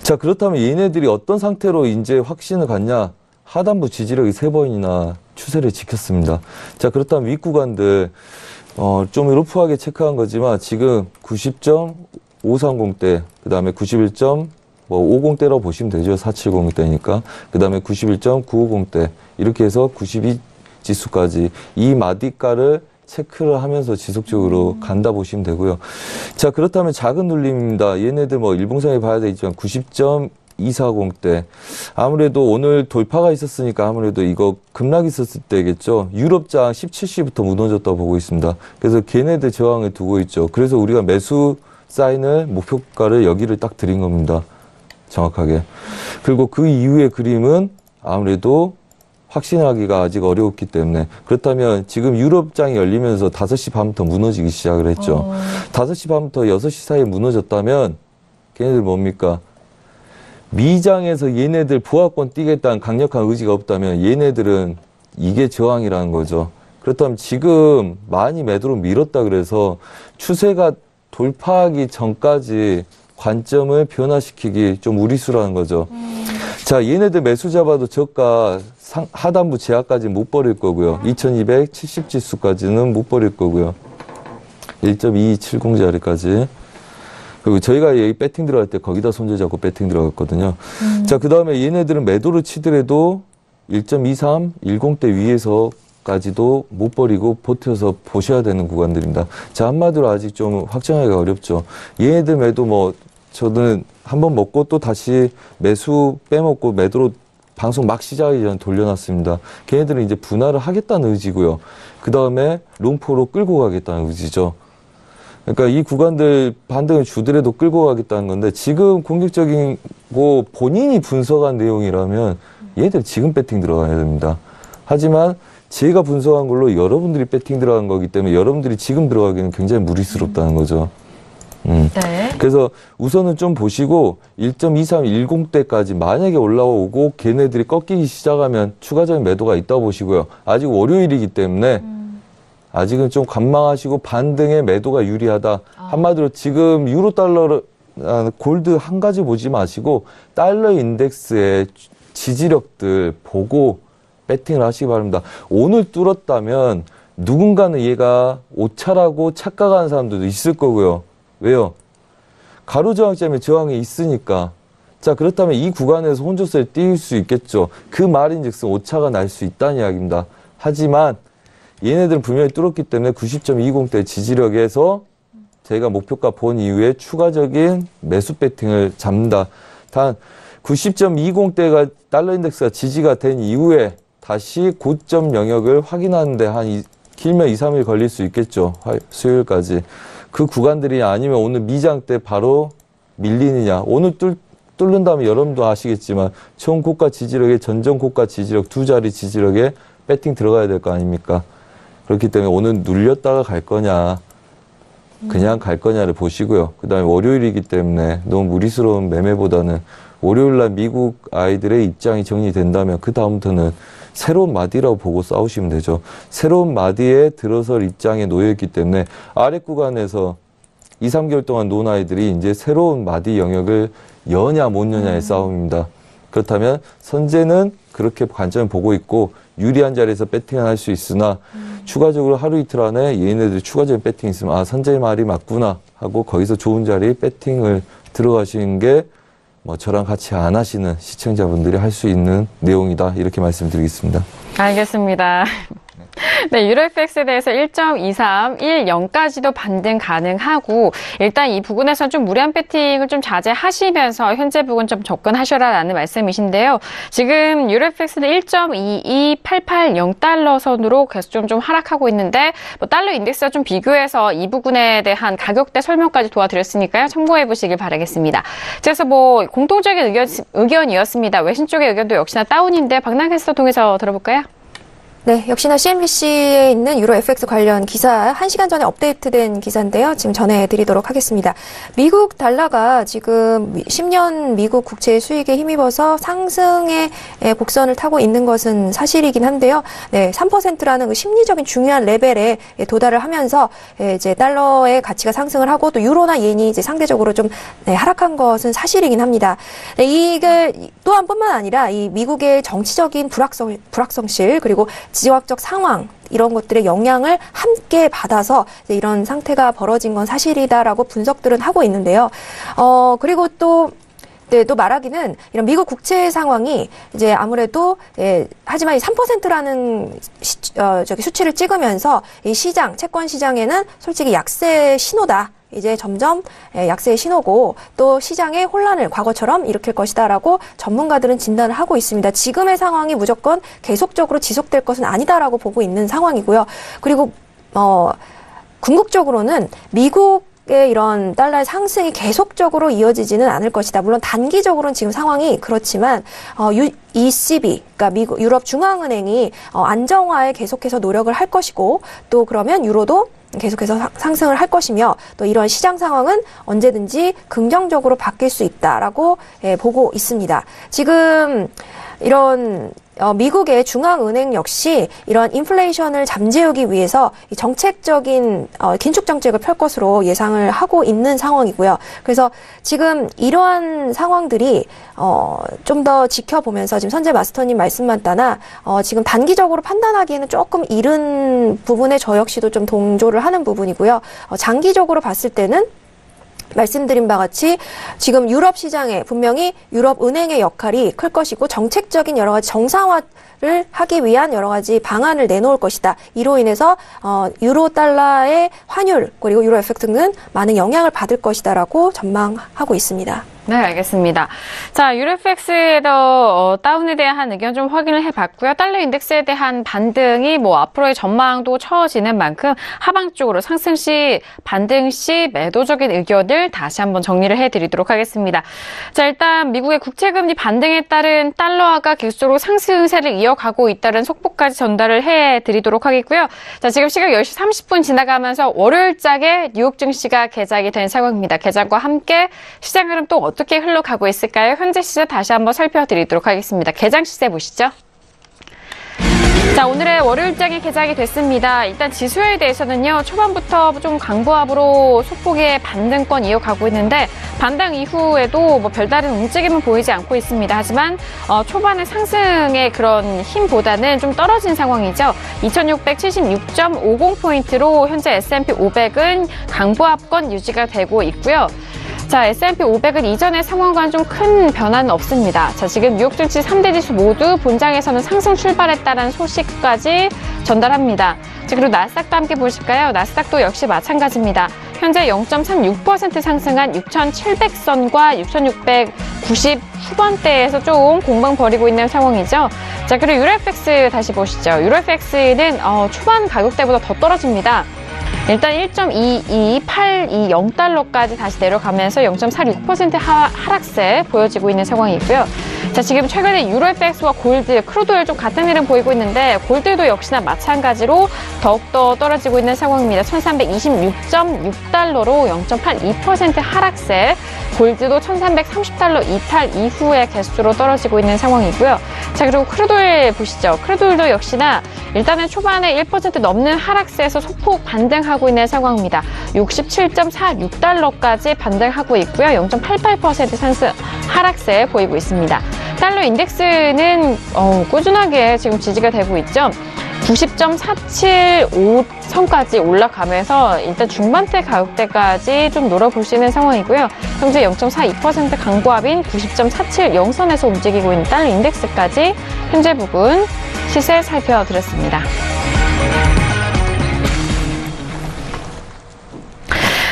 자, 그렇다면 얘네들이 어떤 상태로 이제 확신을 갖냐? 하단부 지지력이 3번이나 추세를 지켰습니다. 자, 그렇다면 윗구간들 좀 러프하게 체크한 거지만 지금 90.530대, 그 다음에 91.50대라고 보시면 되죠. 470대니까. 그 다음에 91.950대 이렇게 해서 92 지수까지 이 마디가를 체크를 하면서 지속적으로 간다 보시면 되고요. 자, 그렇다면 작은 눌림입니다. 얘네들 뭐 일봉상에 봐야 되겠지만 90.240대 아무래도 오늘 돌파가 있었으니까 아무래도 이거 급락 있었을 때겠죠. 유럽장 17시부터 무너졌다고 보고 있습니다. 그래서 걔네들 저항을 두고 있죠. 그래서 우리가 매수 사인을 목표가를 여기를 딱 드린 겁니다. 정확하게. 그리고 그 이후의 그림은 아무래도 확신하기가 아직 어려웠기 때문에 그렇다면 지금 유럽장이 열리면서 5시 반부터 무너지기 시작을 했죠. 5시 반부터 6시 사이에 무너졌다면 걔네들 뭡니까? 미장에서 얘네들 부하권 뛰겠다는 강력한 의지가 없다면 얘네들은 이게 저항이라는 거죠. 그렇다면 지금 많이 매도로 밀었다 그래서 추세가 돌파하기 전까지 관점을 변화시키기 좀 무리수라는 거죠. 자, 얘네들 매수 잡아도 저가 하단부 제약까지 못 버릴 거고요. 2270 지수까지는 못 버릴 거고요. 1.2270 자리까지. 그리고 저희가 여기 배팅 들어갈 때 거기다 손절 잡고 배팅 들어갔거든요. 자, 그 다음에 얘네들은 매도를 치더라도 1.2310대 위에서까지도 못 버리고 버텨서 보셔야 되는 구간들입니다. 자, 한마디로 아직 좀 확정하기가 어렵죠. 얘네들 매도 뭐 저는 한번 먹고 또 다시 매수 빼먹고 매도로 방송 막 시작하기 전에 돌려놨습니다. 걔네들은 이제 분할을 하겠다는 의지고요. 그 다음에 롱포로 끌고 가겠다는 의지죠. 그러니까 이 구간들 반등을 주더라도 끌고 가겠다는 건데 지금 공격적이고 본인이 분석한 내용이라면 얘들 지금 배팅 들어가야 됩니다. 하지만 제가 분석한 걸로 여러분들이 배팅 들어간 거기 때문에 여러분들이 지금 들어가기는 굉장히 무리스럽다는 거죠. 네. 그래서 우선은 좀 보시고 1.2310대까지 만약에 올라오고 걔네들이 꺾이기 시작하면 추가적인 매도가 있다고 보시고요. 아직 월요일이기 때문에 아직은 좀 관망하시고 반등의 매도가 유리하다. 한마디로 지금 유로 달러 골드 한 가지 보지 마시고 달러 인덱스의 지지력들 보고 배팅을 하시기 바랍니다. 오늘 뚫었다면 누군가는 얘가 오차라고 착각하는 사람들도 있을 거고요. 왜요? 가로저항점에 저항이 있으니까. 자, 그렇다면 이 구간에서 혼조세를 띄울 수 있겠죠. 그 말인즉슨 오차가 날 수 있다는 이야기입니다. 하지만 얘네들은 분명히 뚫었기 때문에 90.20대 지지력에서 저희가 목표가 본 이후에 추가적인 매수 배팅을 잡는다. 단 90.20대가 달러 인덱스가 지지가 된 이후에 다시 고점 영역을 확인하는데 한 길면 2, 3일 걸릴 수 있겠죠. 수요일까지. 그 구간들이 아니면 오늘 미장 때 바로 밀리느냐. 오늘 뚫는다면 여러분도 아시겠지만 총 고가 지지력에 전전 고가 지지력 두 자리 지지력에 배팅 들어가야 될 거 아닙니까? 그렇기 때문에 오늘 눌렸다가 갈 거냐. 그냥 갈 거냐를 보시고요. 그다음에 월요일이기 때문에 너무 무리스러운 매매보다는 월요일 날 미국 아이들의 입장이 정리된다면 그 다음부터는 새로운 마디라고 보고 싸우시면 되죠. 새로운 마디에 들어설 입장에 놓여있기 때문에 아래 구간에서 2, 3개월 동안 논 아이들이 이제 새로운 마디 영역을 여냐 못 여냐의 싸움입니다. 그렇다면 선제는 그렇게 관점을 보고 있고 유리한 자리에서 배팅을 할 수 있으나 추가적으로 하루 이틀 안에 얘네들이 추가적인 배팅이 있으면 아 선제의 말이 맞구나 하고 거기서 좋은 자리 배팅을 들어가시는 게 뭐 저랑 같이 안 하시는 시청자분들이 할 수 있는 내용이다 이렇게 말씀드리겠습니다. 알겠습니다. 네, 유로FX에 대해서 1.23, 10까지도 반등 가능하고 일단 이 부분에서 좀 무리한 배팅을 좀 자제하시면서 현재 부분 좀 접근하셔라라는 말씀이신데요. 지금 유로FX는 1.22880달러 선으로 계속 좀 하락하고 있는데 뭐 달러 인덱스와 좀 비교해서 이 부분에 대한 가격대 설명까지 도와드렸으니까요. 참고해 보시길 바라겠습니다. 그래서 뭐 공통적인 의견이었습니다. 외신 쪽의 의견도 역시나 다운인데 박나경 캐스터 통해서 들어볼까요? 네, 역시나 CNBC에 있는 유로 FX 관련 기사 1시간 전에 업데이트된 기사인데요. 지금 전해드리도록 하겠습니다. 미국 달러가 지금 10년 미국 국채 수익에 힘입어서 상승의 곡선을 타고 있는 것은 사실이긴 한데요. 네, 3%라는 그 심리적인 중요한 레벨에 도달을 하면서 이제 달러의 가치가 상승을 하고 또 유로나 옌이 이제 상대적으로 좀 하락한 것은 사실이긴 합니다. 네, 이게 또한뿐만 아니라 이 미국의 정치적인 불확성실 그리고 지정학적 상황 이런 것들의 영향을 함께 받아서 이런 상태가 벌어진 건 사실이다라고 분석들은 하고 있는데요. 그리고 또 말하기는 이런 미국 국채 상황이 이제 아무래도 하지만 이 3%라는 수치를 찍으면서 이 시장 채권 시장에는 솔직히 약세 신호다. 이제 점점 약세의 신호고 또 시장의 혼란을 과거처럼 일으킬 것이다라고 전문가들은 진단을 하고 있습니다. 지금의 상황이 무조건 계속적으로 지속될 것은 아니다라고 보고 있는 상황이고요. 그리고 궁극적으로는 미국의 이런 달러의 상승이 계속적으로 이어지지는 않을 것이다. 물론 단기적으로는 지금 상황이 그렇지만 ECB, 그러니까 유럽 중앙은행이 안정화에 계속해서 노력을 할 것이고 또 그러면 유로도 계속해서 상승을 할 것이며 또 이런 시장 상황은 언제든지 긍정적으로 바뀔 수 있다라고 보고 있습니다. 지금 이런 미국의 중앙은행 역시 이런 인플레이션을 잠재우기 위해서 이 정책적인 긴축 정책을 펼 것으로 예상을 하고 있는 상황이고요. 그래서 지금 이러한 상황들이 좀 더 지켜보면서 지금 선재 마스터님 말씀만 따나 지금 단기적으로 판단하기에는 조금 이른 부분에 저 역시도 좀 동조를 하는 부분이고요. 장기적으로 봤을 때는 말씀드린 바와 같이 지금 유럽 시장에 분명히 유럽 은행의 역할이 클 것이고 정책적인 여러 가지 정상화를 하기 위한 여러 가지 방안을 내놓을 것이다. 이로 인해서 유로 달러의 환율 그리고 유로 FX는 많은 영향을 받을 것이다라고 전망하고 있습니다. 네, 알겠습니다. 자, 유로FX에도 다운에 대한 의견 좀 확인을 해봤고요. 달러 인덱스에 대한 반등이 뭐 앞으로의 전망도 처지는 만큼 하방 쪽으로 상승 시, 반등 시 매도적인 의견을 다시 한번 정리를 해드리도록 하겠습니다. 자, 일단 미국의 국채금리 반등에 따른 달러화가 계속적으로 상승세를 이어가고 있다는 속보까지 전달을 해드리도록 하겠고요. 자, 지금 시각 10시 30분 지나가면서 월요일장에 뉴욕 증시가 개장이 된 상황입니다. 개장과 함께 시장 흐름 또 어떻게 흘러가고 있을까요? 현재 시세 다시 한번 살펴드리도록 하겠습니다. 개장 시세 보시죠. 자, 오늘의 월요일장이 개장이 됐습니다. 일단 지수에 대해서는요, 초반부터 좀 강보합으로 소폭의 반등권 이어가고 있는데, 반등 이후에도 뭐 별다른 움직임은 보이지 않고 있습니다. 하지만, 초반의 상승의 그런 힘보다는 좀 떨어진 상황이죠. 2676.50포인트로 현재 S&P 500은 강보합권 유지가 되고 있고요. 자, S&P 500은 이전의 상황과는 좀 큰 변화는 없습니다. 자, 지금 뉴욕 증시 3대 지수 모두 본장에서는 상승 출발했다는 소식까지 전달합니다. 자, 그리고 나스닥도 함께 보실까요? 나스닥도 역시 마찬가지입니다. 현재 0.36% 상승한 6,700선과 6,690 후반대에서 좀 공방 벌이고 있는 상황이죠. 자, 그리고 유로FX 다시 보시죠. 유로FX는 초반 가격대보다 더 떨어집니다. 일단 1.22820달러까지 다시 내려가면서 0.46% 하락세 보여지고 있는 상황이고요. 자, 지금 최근에 유로백스와 골드, 크루드오일 좀 같은 흐름 보이고 있는데 골드도 역시나 마찬가지로 더욱더 떨어지고 있는 상황입니다. 1326.6달러로 0.82% 하락세, 골드도 1330달러 이탈 이후의 개수로 떨어지고 있는 상황이고요. 자, 그리고 크루드오일 보시죠. 크루드오일도 역시나 일단은 초반에 1% 넘는 하락세에서 소폭 반등하고 있는 상황입니다. 67.46달러까지 반등하고 있고요. 0.88% 상승 하락세 보이고 있습니다. 달러 인덱스는 꾸준하게 지금 지지가 되고 있죠. 90.475선까지 올라가면서 일단 중반대 가격대까지 좀 놀아볼 수 있는 상황이고요. 현재 0.42% 강보합인 90.470선에서 움직이고 있는 달러 인덱스까지 현재 부분 시세 살펴드렸습니다.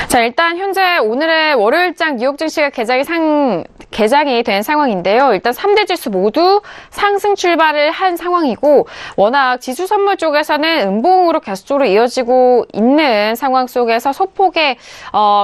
자, 일단 현재 오늘의 월요일장 뉴욕 증시가 개장이 된 상황인데요. 일단 3대 지수 모두 상승 출발을 한 상황이고, 워낙 지수 선물 쪽에서는 음봉으로 계속적으로 이어지고 있는 상황 속에서 소폭의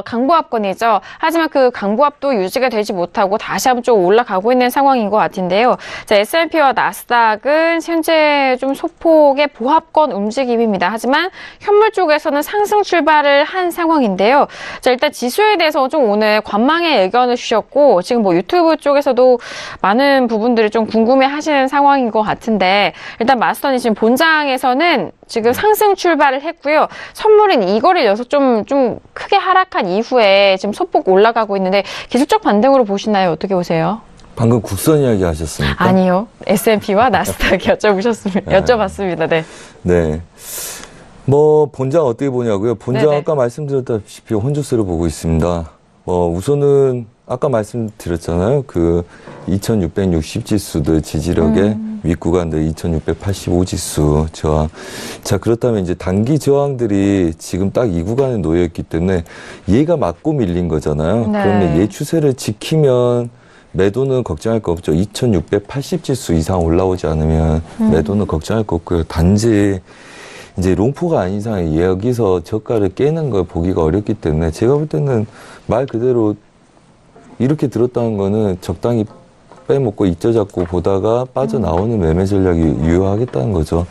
강보합권이죠. 하지만 그 강보합도 유지가 되지 못하고 다시 한번 좀 올라가고 있는 상황인 것 같은데요. 자, S&P와 나스닥은 현재 좀 소폭의 보합권 움직임입니다. 하지만 현물 쪽에서는 상승 출발을 한 상황인데요. 자, 일단 지수에 대해서 좀 오늘 관망의 의견을 주셨고, 지금 뭐 유튜브 쪽에서도 많은 부분들을 좀 궁금해 하시는 상황인 것 같은데, 일단 마스터님 지금 본장에서는 지금 상승 출발을 했고요. 선물인 이거를 여기서 좀 크게 하락한 이후에 지금 소폭 올라가고 있는데, 기술적 반등으로 보시나요? 어떻게 보세요? 방금 국선 이야기 하셨습니까? 아니요. S&P와 나스닥 여쭤봤습니다. 네. 네. 뭐 본장 어떻게 보냐고요? 본장 네네. 아까 말씀드렸다시피 혼조세로 보고 있습니다. 우선은 아까 말씀드렸잖아요. 그 2660 지수들 지지력의 윗구간들 2685 지수 저항. 자, 그렇다면 이제 단기 저항들이 지금 딱 이 구간에 놓여 있기 때문에 얘가 맞고 밀린 거잖아요. 네. 그러면 얘 추세를 지키면 매도는 걱정할 거 없죠. 2680 지수 이상 올라오지 않으면 매도는 걱정할 거 없고요. 단지 이제 롱포가 아닌 이상에 여기서 저가를 깨는 걸 보기가 어렵기 때문에 제가 볼 때는 말 그대로 이렇게 들었다는 거는 적당히 빼먹고 잊혀잡고 보다가 빠져나오는 매매 전략이 유효하겠다는 거죠.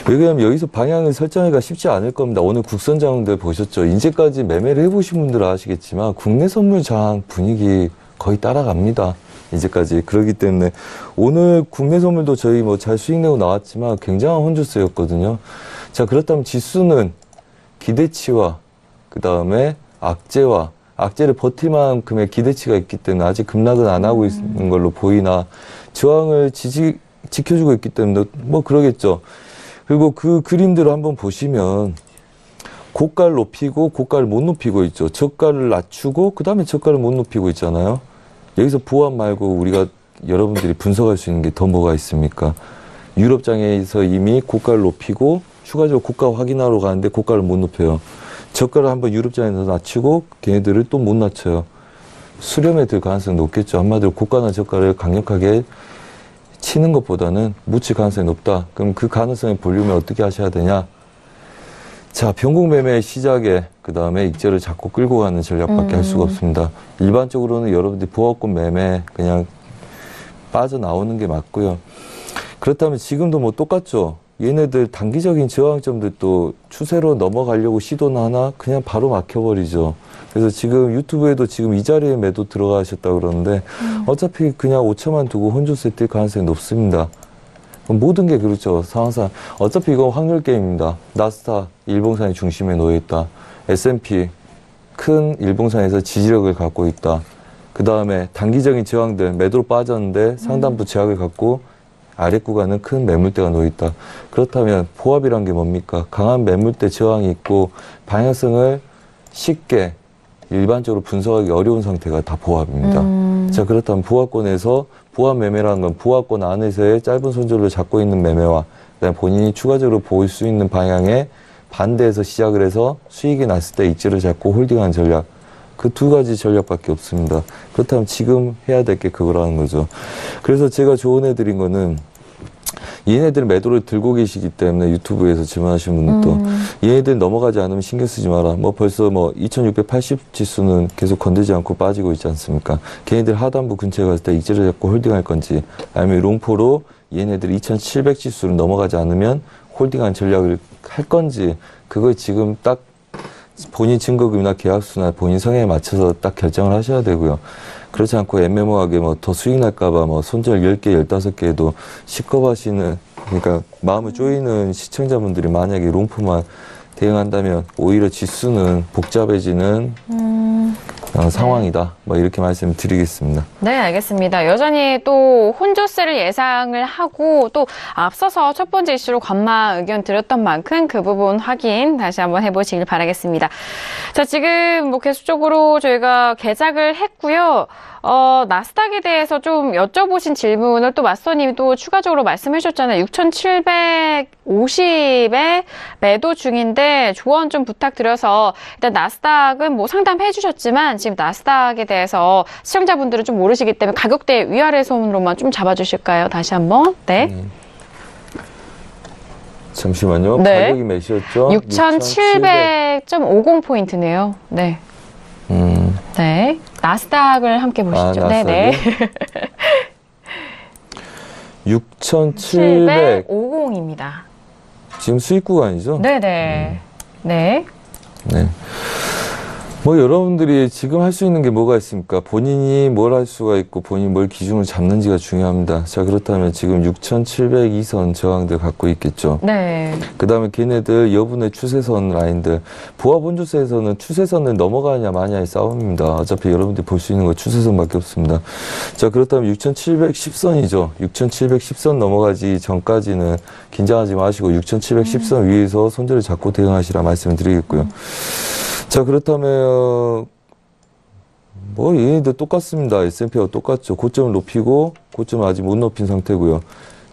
왜냐하면 여기서 방향을 설정하기가 쉽지 않을 겁니다. 오늘 국선 장들 보셨죠? 이제까지 매매를 해보신 분들은 아시겠지만 국내 선물 장 분위기 거의 따라갑니다. 이제까지. 그렇기 때문에 오늘 국내 선물도 저희 뭐 잘 수익 내고 나왔지만 굉장한 혼조세였거든요. 자, 그렇다면 지수는 기대치와 그 다음에 악재를 버틸 만큼의 기대치가 있기 때문에 아직 급락은 안 하고 있는 걸로 보이나 저항을 지켜주고 있기 때문에 뭐 그러겠죠. 그리고 그 그림들을 한번 보시면 고가를 높이고 고가를 못 높이고 있죠. 저가를 낮추고 그 다음에 저가를 못 높이고 있잖아요. 여기서 보합 말고 우리가 여러분들이 분석할 수 있는 게 더 뭐가 있습니까? 유럽장에서 이미 고가를 높이고 추가적으로 고가 확인하러 가는데 고가를 못 높여요. 저가를 한번 유럽장에서 낮추고 걔네들을 또 못 낮춰요. 수렴에 들 가능성이 높겠죠. 한마디로 고가나 저가를 강력하게 치는 것보다는 묻힐 가능성이 높다. 그럼 그 가능성을 보려면 어떻게 하셔야 되냐? 자, 변곡 매매 시작에 그 다음에 익절을 자꾸 끌고 가는 전략밖에 할 수가 없습니다. 일반적으로는 여러분들이 보합권 매매 그냥 빠져나오는 게 맞고요. 그렇다면 지금도 뭐 똑같죠. 얘네들 단기적인 저항점들도 추세로 넘어가려고 시도는 하나 그냥 바로 막혀버리죠. 그래서 지금 유튜브에도 지금 이 자리에 매도 들어가셨다고 그러는데 어차피 그냥 5차만 두고 혼조세 뛸 가능성이 높습니다. 모든 게 그렇죠. 상황상 어차피 이건 확률 게임입니다. 나스닥 일봉상의 중심에 놓여 있다. S&P 큰 일봉상에서 지지력을 갖고 있다. 그 다음에 단기적인 저항들 매도로 빠졌는데 상단부 제약을 갖고 아래 구간은 큰 매물대가 놓여 있다. 그렇다면 보합이란 게 뭡니까? 강한 매물대 저항이 있고 방향성을 쉽게 일반적으로 분석하기 어려운 상태가 다 보합입니다. 자, 그렇다면 보합권에서 보합 매매라는 건 보합권 안에서의 짧은 손절을 잡고 있는 매매와 그다음에 본인이 추가적으로 보일 수 있는 방향에 반대해서 시작을 해서 수익이 났을 때 익절을 잡고 홀딩하는 전략. 그 두 가지 전략밖에 없습니다. 그렇다면 지금 해야 될 게 그거라는 거죠. 그래서 제가 조언해 드린 거는 얘네들 매도를 들고 계시기 때문에 유튜브에서 질문하신 분들도 얘네들 넘어가지 않으면 신경 쓰지 마라. 뭐 벌써 뭐 2680 지수는 계속 건들지 않고 빠지고 있지 않습니까? 걔네들 하단부 근처에 갔을 때 익지를 잡고 홀딩할 건지 아니면 롱포로 얘네들 2700 지수를 넘어가지 않으면 홀딩한 전략을 할 건지 그걸 지금 딱 본인 증거금이나 계약수나 본인 성향에 맞춰서 딱 결정을 하셔야 되고요. 그렇지 않고 애매모호하게 뭐 더 수익 날까봐 뭐 손절 10개, 15개도 시겁하시는, 그러니까 마음을 쪼이는 시청자분들이 만약에 롱포만 대응한다면 오히려 지수는 복잡해지는 상황이다. 뭐 이렇게 말씀드리겠습니다. 네, 알겠습니다. 여전히 또 혼조세를 예상을 하고 또 앞서서 첫 번째 이슈로 관망 의견 드렸던 만큼 그 부분 확인 다시 한번 해보시길 바라겠습니다. 자, 지금 뭐 계속적으로 저희가 개장을 했고요. 나스닥에 대해서 좀 여쭤보신 질문을 또 마스터님이 또 추가적으로 말씀해 주셨잖아요. 6,750에 매도 중인데 조언 좀 부탁드려서 일단 나스닥은 뭐 상담해 주셨지만 지금 나스닥에 대해서 시청자분들은 좀 모르시기 때문에 가격대 위아래 손으로만 좀 잡아주실까요? 다시 한번. 네. 잠시만요. 네. 가격이 몇이었죠? 6,700.50포인트네요. 네. 네. 나스닥을 함께 보시죠. 네네. 6,750입니다. 지금 수익 구간이죠? 네네. 네. 네. 뭐 여러분들이 지금 할 수 있는 게 뭐가 있습니까? 본인이 뭘 할 수가 있고 본인이 뭘 기준을 잡는지가 중요합니다. 자, 그렇다면 지금 6,702선 저항들 갖고 있겠죠. 네. 그 다음에 걔네들 여분의 추세선 라인들, 보합 혼조세에서는 추세선을 넘어가냐 마냐의 싸움입니다. 어차피 여러분들이 볼 수 있는 건 추세선밖에 없습니다. 자, 그렇다면 6,710선이죠. 6,710선 넘어가지 전까지는 긴장하지 마시고 6,710선 위에서 손절을 잡고 대응하시라 말씀을 드리겠고요. 자, 그렇다면 뭐 얘네들 똑같습니다. S&P와 똑같죠. 고점을 높이고 고점을 아직 못 높인 상태고요.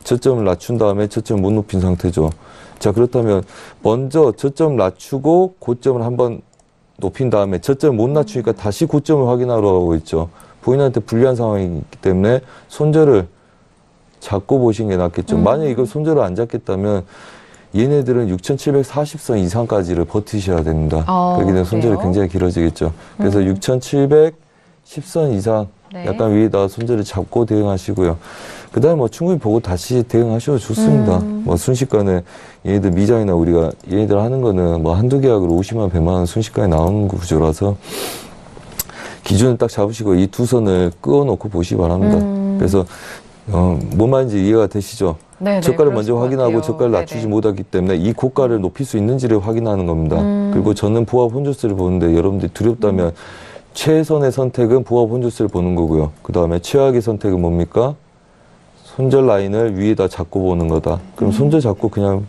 저점을 낮춘 다음에 저점을 못 높인 상태죠. 자, 그렇다면 먼저 저점 낮추고 고점을 한번 높인 다음에 저점을 못 낮추니까 다시 고점을 확인하러 가고 있죠. 본인한테 불리한 상황이기 때문에 손절을 잡고 보시는 게 낫겠죠. 만약에 이걸 손절을 안 잡겠다면 얘네들은 6,740선 이상까지를 버티셔야 됩니다. 그렇게 되면 손절이 굉장히 길어지겠죠. 그래서 6,710선 이상 약간 위에다 손절을 잡고 대응하시고요. 그 다음에 뭐 충분히 보고 다시 대응하셔도 좋습니다. 뭐 순식간에 얘네들 미장이나 우리가 얘네들 하는 거는 뭐 한두 계약으로 50만, 100만 원 순식간에 나오는 구조라서 기준을 딱 잡으시고 이 두 선을 끄어놓고 보시기 바랍니다. 그래서 뭔 말인지 이해가 되시죠? 네네, 저가를 먼저 확인하고 저가를 낮추지 못하기 때문에 이 고가를 높일 수 있는지를 확인하는 겁니다. 그리고 저는 보합 혼조세를 보는데 여러분들이 두렵다면 최선의 선택은 보합 혼조세를 보는 거고요. 그 다음에 최악의 선택은 뭡니까? 손절 라인을 위에다 잡고 보는 거다. 그럼 손절 잡고 그냥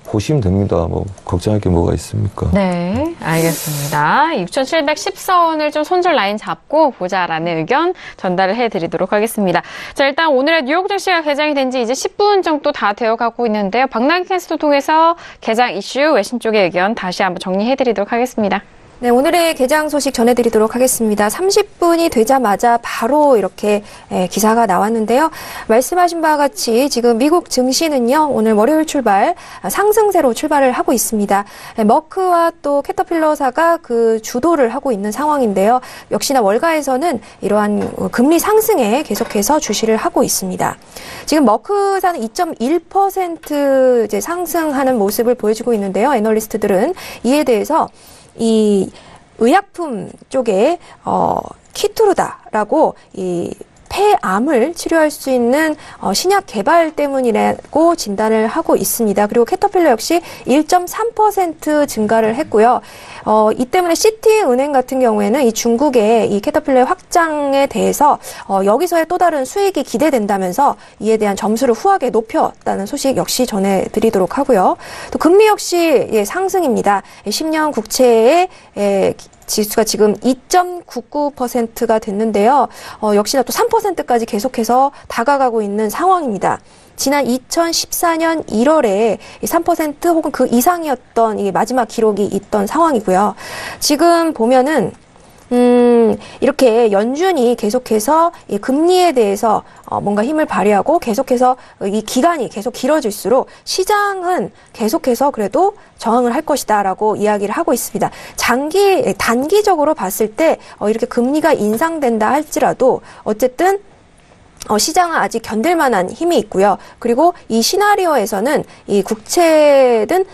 보시면 됩니다. 뭐 걱정할 게 뭐가 있습니까? 네, 알겠습니다. 6,710선을 좀 손절 라인 잡고 보자라는 의견 전달을 해드리도록 하겠습니다. 자, 일단 오늘의 뉴욕 증시가 개장이 된 지 이제 10분 정도 다 되어가고 있는데요. 박나기 캐스터 통해서 개장 이슈 외신 쪽의 의견 다시 한번 정리해드리도록 하겠습니다. 네, 오늘의 개장 소식 전해드리도록 하겠습니다. 30분이 되자마자 바로 이렇게 기사가 나왔는데요. 말씀하신 바와 같이 지금 미국 증시는요, 오늘 월요일 출발, 상승세로 출발을 하고 있습니다. 머크와 또 캐터필러사가 그 주도를 하고 있는 상황인데요. 역시나 월가에서는 이러한 금리 상승에 계속해서 주시를 하고 있습니다. 지금 머크사는 2.1% 이제 상승하는 모습을 보여주고 있는데요. 애널리스트들은 이에 대해서 이 의약품 쪽에 키투르다라고 이 폐암을 치료할 수 있는 신약 개발 때문이라고 진단을 하고 있습니다. 그리고 캐터필러 역시 1.3% 증가를 했고요. 이 때문에 시티은행 같은 경우에는 이 중국의 이 캐터필러의 확장에 대해서 여기서의 또 다른 수익이 기대된다면서 이에 대한 점수를 후하게 높였다는 소식 역시 전해드리도록 하고요. 또 금리 역시 상승입니다. 10년 국채의 지수가 지금 2.99%가 됐는데요. 역시나 또 3%까지 계속해서 다가가고 있는 상황입니다. 지난 2014년 1월에 3% 혹은 그 이상이었던 이 마지막 기록이 있던 상황이고요. 지금 보면은 이렇게 연준이 계속해서 이 금리에 대해서 뭔가 힘을 발휘하고 계속해서 이 기간이 계속 길어질수록 시장은 계속해서 그래도 저항을 할 것이다라고 이야기를 하고 있습니다. 단기적으로 봤을 때 이렇게 금리가 인상된다 할지라도 어쨌든 시장은 아직 견딜 만한 힘이 있고요. 그리고 이 시나리오에서는 이 국채는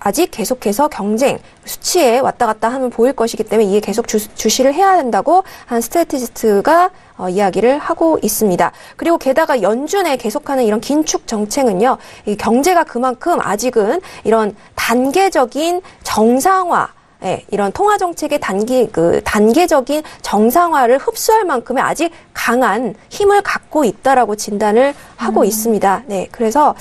아직 계속해서 경쟁 수치에 왔다 갔다 하면 보일 것이기 때문에 이게 계속 주시를 해야 된다고 한 스트래티지스트가 이야기를 하고 있습니다. 그리고 게다가 연준의 계속하는 이런 긴축 정책은요, 이 경제가 그만큼 아직은 이런 단계적인 정상화, 이런 통화 정책의 단계적인 정상화를 흡수할 만큼의 아직 강한 힘을 갖고 있다라고 진단을 하고 있습니다. 네, 그래서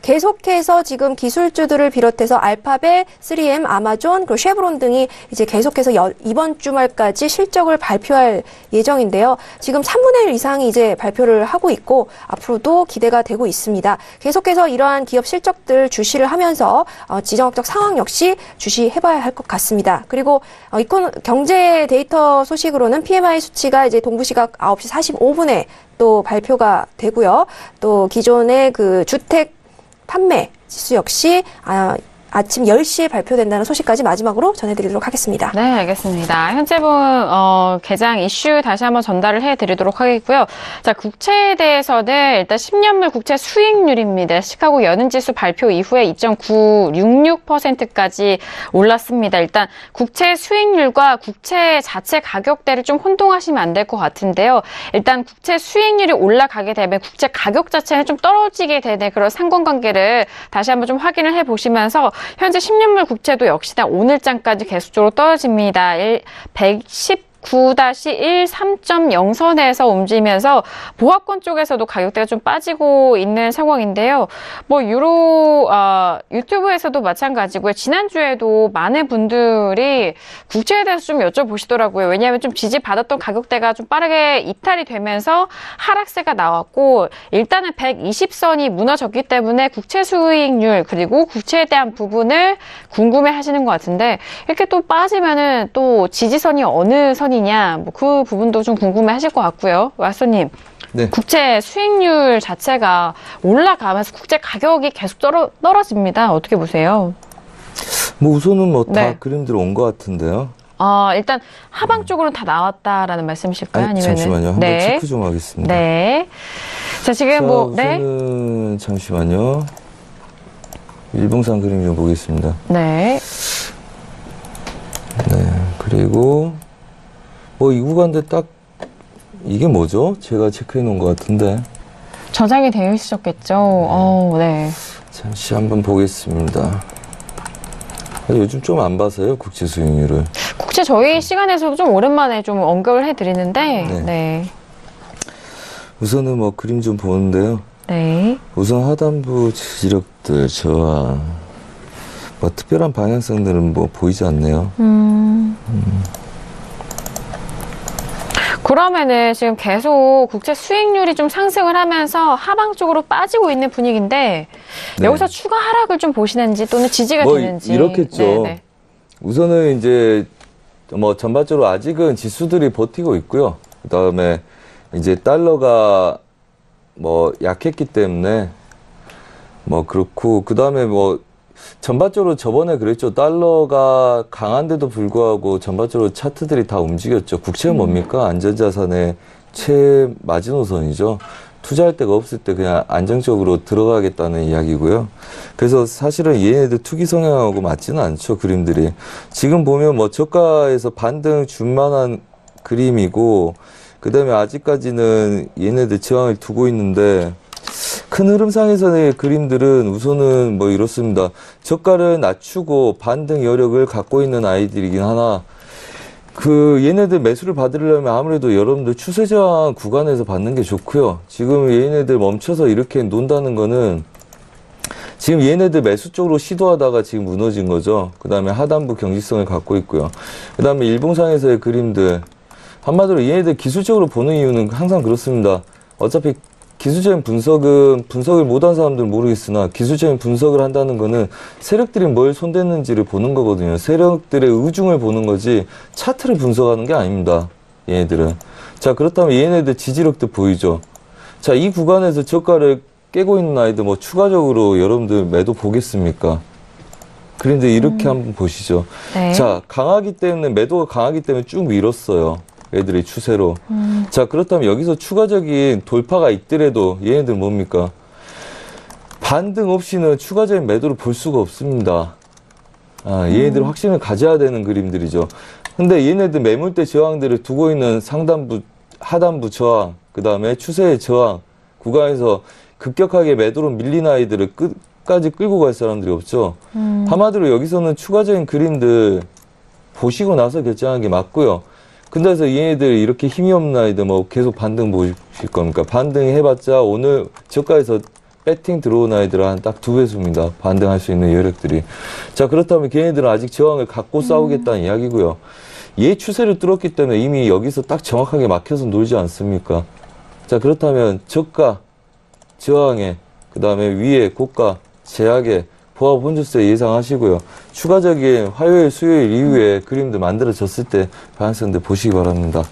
계속해서 지금 기술주들을 비롯해서 알파벳, 3M, 아마존, 그리고 쉐브론 등이 이제 계속해서 이번 주말까지 실적을 발표할 예정인데요. 지금 3분의 1 이상이 이제 발표를 하고 있고 앞으로도 기대가 되고 있습니다. 계속해서 이러한 기업 실적들 주시를 하면서 지정학적 상황 역시 주시해봐야 할 것 같습니다. 그리고 경제 데이터 소식으로는 PMI 수치가 이제 동부시각 9시 45분에 또 발표가 되고요. 또 기존의 그 주택 판매 지수 역시 아침 10시에 발표된다는 소식까지 마지막으로 전해드리도록 하겠습니다. 네, 알겠습니다. 현재 개장 이슈 다시 한번 전달을 해드리도록 하겠고요. 자, 국채에 대해서는 일단 10년물 국채 수익률입니다. 시카고 연은지수 발표 이후에 2.966%까지 올랐습니다. 일단 국채 수익률과 국채 자체 가격대를 좀 혼동하시면 안 될 것 같은데요. 일단 국채 수익률이 올라가게 되면 국채 가격 자체는 좀 떨어지게 되는 그런 상관관계를 다시 한번 좀 확인을 해보시면서 현재 10년물 국채도 역시나 오늘장까지 계속적으로 떨어집니다. 119-13.0선에서 움직이면서 보합권 쪽에서도 가격대가 좀 빠지고 있는 상황인데요. 유튜브에서도 마찬가지고요. 지난주에도 많은 분들이 국채에 대해서 좀 여쭤보시더라고요. 왜냐하면 좀 지지받았던 가격대가 좀 빠르게 이탈이 되면서 하락세가 나왔고 일단은 120선이 무너졌기 때문에 국채 수익률 그리고 국채에 대한 부분을 궁금해 하시는 것 같은데 이렇게 또 빠지면은 또 지지선이 어느 선 이냐 그 부분도 좀 궁금해 하실 것 같고요. 왓소님. 네. 국채 수익률 자체가 올라가면서 국채 가격이 계속 떨어집니다. 어떻게 보세요? 우선은 다 그림들 온 것 같은데요. 일단 하방 쪽으로는 다 나왔다라는 말씀이실까요? 아니면 잠시만요. 한번 체크 좀 하겠습니다. 네. 자, 지금 우선은 잠시만요. 일봉상 그림 좀 보겠습니다. 네. 네. 그리고 이 구간대 딱 이게 뭐죠? 제가 체크해 놓은 것 같은데 저장이 되어 있으셨겠죠? 네. 잠시 한번 보겠습니다. 요즘 좀 안 봐서요, 국채 수익률을. 국채 저희 시간에서도 좀 오랜만에 좀 언급을 해드리는데 네. 우선은 그림 좀 보는데요. 네. 우선 하단부 지지력들 저하 특별한 방향성들은 보이지 않네요. 그러면은 지금 계속 국채 수익률이 좀 상승을 하면서 하방 쪽으로 빠지고 있는 분위기인데 여기서 추가 하락을 좀 보시는지 또는 지지가 되는지. 이렇겠죠. 네네. 우선은 이제 전반적으로 아직은 지수들이 버티고 있고요. 그다음에 이제 달러가 약했기 때문에 그렇고 그다음에 전반적으로 저번에 그랬죠. 달러가 강한데도 불구하고 전반적으로 차트들이 다 움직였죠. 국채는 뭡니까? 안전자산의 최마지노선이죠. 투자할 데가 없을 때 그냥 안정적으로 들어가겠다는 이야기고요. 그래서 사실은 얘네들 투기 성향하고 맞지는 않죠. 그림들이. 지금 보면 저가에서 반등 줄만한 그림이고 그 다음에 아직까지는 얘네들 저항을 두고 있는데 큰 흐름상에서의 그림들은 우선은 이렇습니다. 저가를 낮추고 반등 여력을 갖고 있는 아이들이긴 하나 얘네들 매수를 받으려면 아무래도 여러분들 추세저항 구간에서 받는 게 좋고요. 지금 얘네들 멈춰서 이렇게 논다는 거는 지금 얘네들 매수 쪽으로 시도하다가 지금 무너진 거죠. 그 다음에 하단부 경직성을 갖고 있고요. 그 다음에 일봉상에서의 그림들 한마디로 얘네들 기술적으로 보는 이유는 항상 그렇습니다. 어차피 기술적인 분석을 못한 사람들은 모르겠으나 기술적인 분석을 한다는 거는 세력들이 뭘 손댔는지를 보는 거거든요. 세력들의 의중을 보는 거지 차트를 분석하는 게 아닙니다. 얘네들은. 자, 그렇다면 얘네들 지지력도 보이죠. 자, 이 구간에서 저가를 깨고 있는 아이들 뭐 추가적으로 여러분들 매도 보겠습니까? 그런데 이렇게 한번 보시죠. 네. 자, 매도가 강하기 때문에 쭉 밀었어요. 애들이 추세로. 자, 그렇다면 여기서 추가적인 돌파가 있더라도 얘네들 뭡니까? 반등 없이는 추가적인 매도를 볼 수가 없습니다. 얘네들 확신을 가져야 되는 그림들이죠. 근데 얘네들 매물대 저항들을 두고 있는 상단부, 하단부 저항, 그 다음에 추세의 저항 구간에서 급격하게 매도로 밀린 아이들을 끝까지 끌고 갈 사람들이 없죠. 한마디로 여기서는 추가적인 그림들 보시고 나서 결정하는 게 맞고요. 근데서 얘네들 이렇게 힘이 없는 아이들 뭐 계속 반등 보실 겁니까? 반등 해봤자 오늘 저가에서 배팅 들어온 아이들은 한 딱 2배수입니다. 반등할 수 있는 여력들이. 자, 그렇다면 걔네들은 아직 저항을 갖고 싸우겠다는 이야기고요. 얘 추세를 뚫었기 때문에 이미 여기서 딱 정확하게 막혀서 놀지 않습니까? 자, 그렇다면 저가, 저항에, 그 다음에 위에 고가, 제약에 보합 혼조세 예상하시고요. 추가적인 화요일, 수요일 이후에 그림들 만들어졌을 때 방향성들 보시기 바랍니다.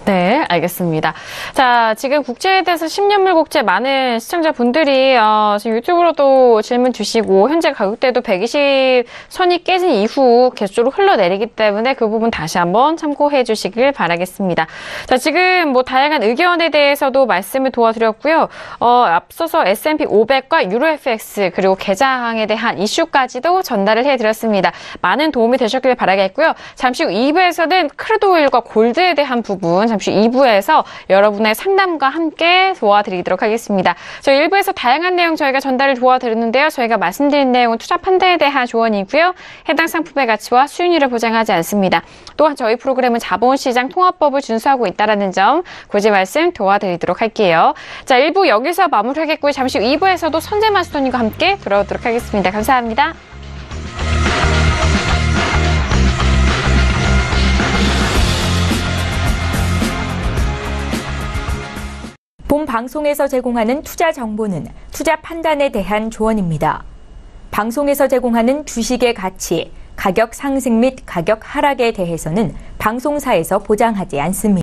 네, 알겠습니다. 자, 지금 국제에 대해서 10년물 국제 많은 시청자분들이 지금 유튜브로도 질문 주시고 현재 가격대도 120선이 깨진 이후 계속적으로 흘러내리기 때문에 그 부분 다시 한번 참고해 주시길 바라겠습니다. 자, 지금 뭐 다양한 의견에 대해서도 말씀을 도와드렸고요. 앞서서 S&P 500과 유로FX 그리고 계좌항에 대한 이슈까지도 전달을 해드렸습니다. 많은 도움이 되셨길 바라겠고요. 잠시 후 2부에서는 크루드 오일과 골드에 대한 부분 잠시 2부에서 여러분의 상담과 함께 도와드리도록 하겠습니다. 저희 1부에서 다양한 내용 저희가 전달을 도와드렸는데요. 저희가 말씀드린 내용은 투자 판단에 대한 조언이고요. 해당 상품의 가치와 수익률을 보장하지 않습니다. 또한 저희 프로그램은 자본시장 통합법을 준수하고 있다는 점 굳이 말씀 도와드리도록 할게요. 자, 1부 여기서 마무리하겠고요. 잠시 후 2부에서도 선재 마스터님과 함께 돌아오도록 하겠습니다. 감사합니다. 본 방송에서 제공하는 투자 정보는 투자 판단에 대한 조언입니다. 방송에서 제공하는 주식의 가치, 가격 상승 및 가격 하락에 대해서는 방송사에서 보장하지 않습니다.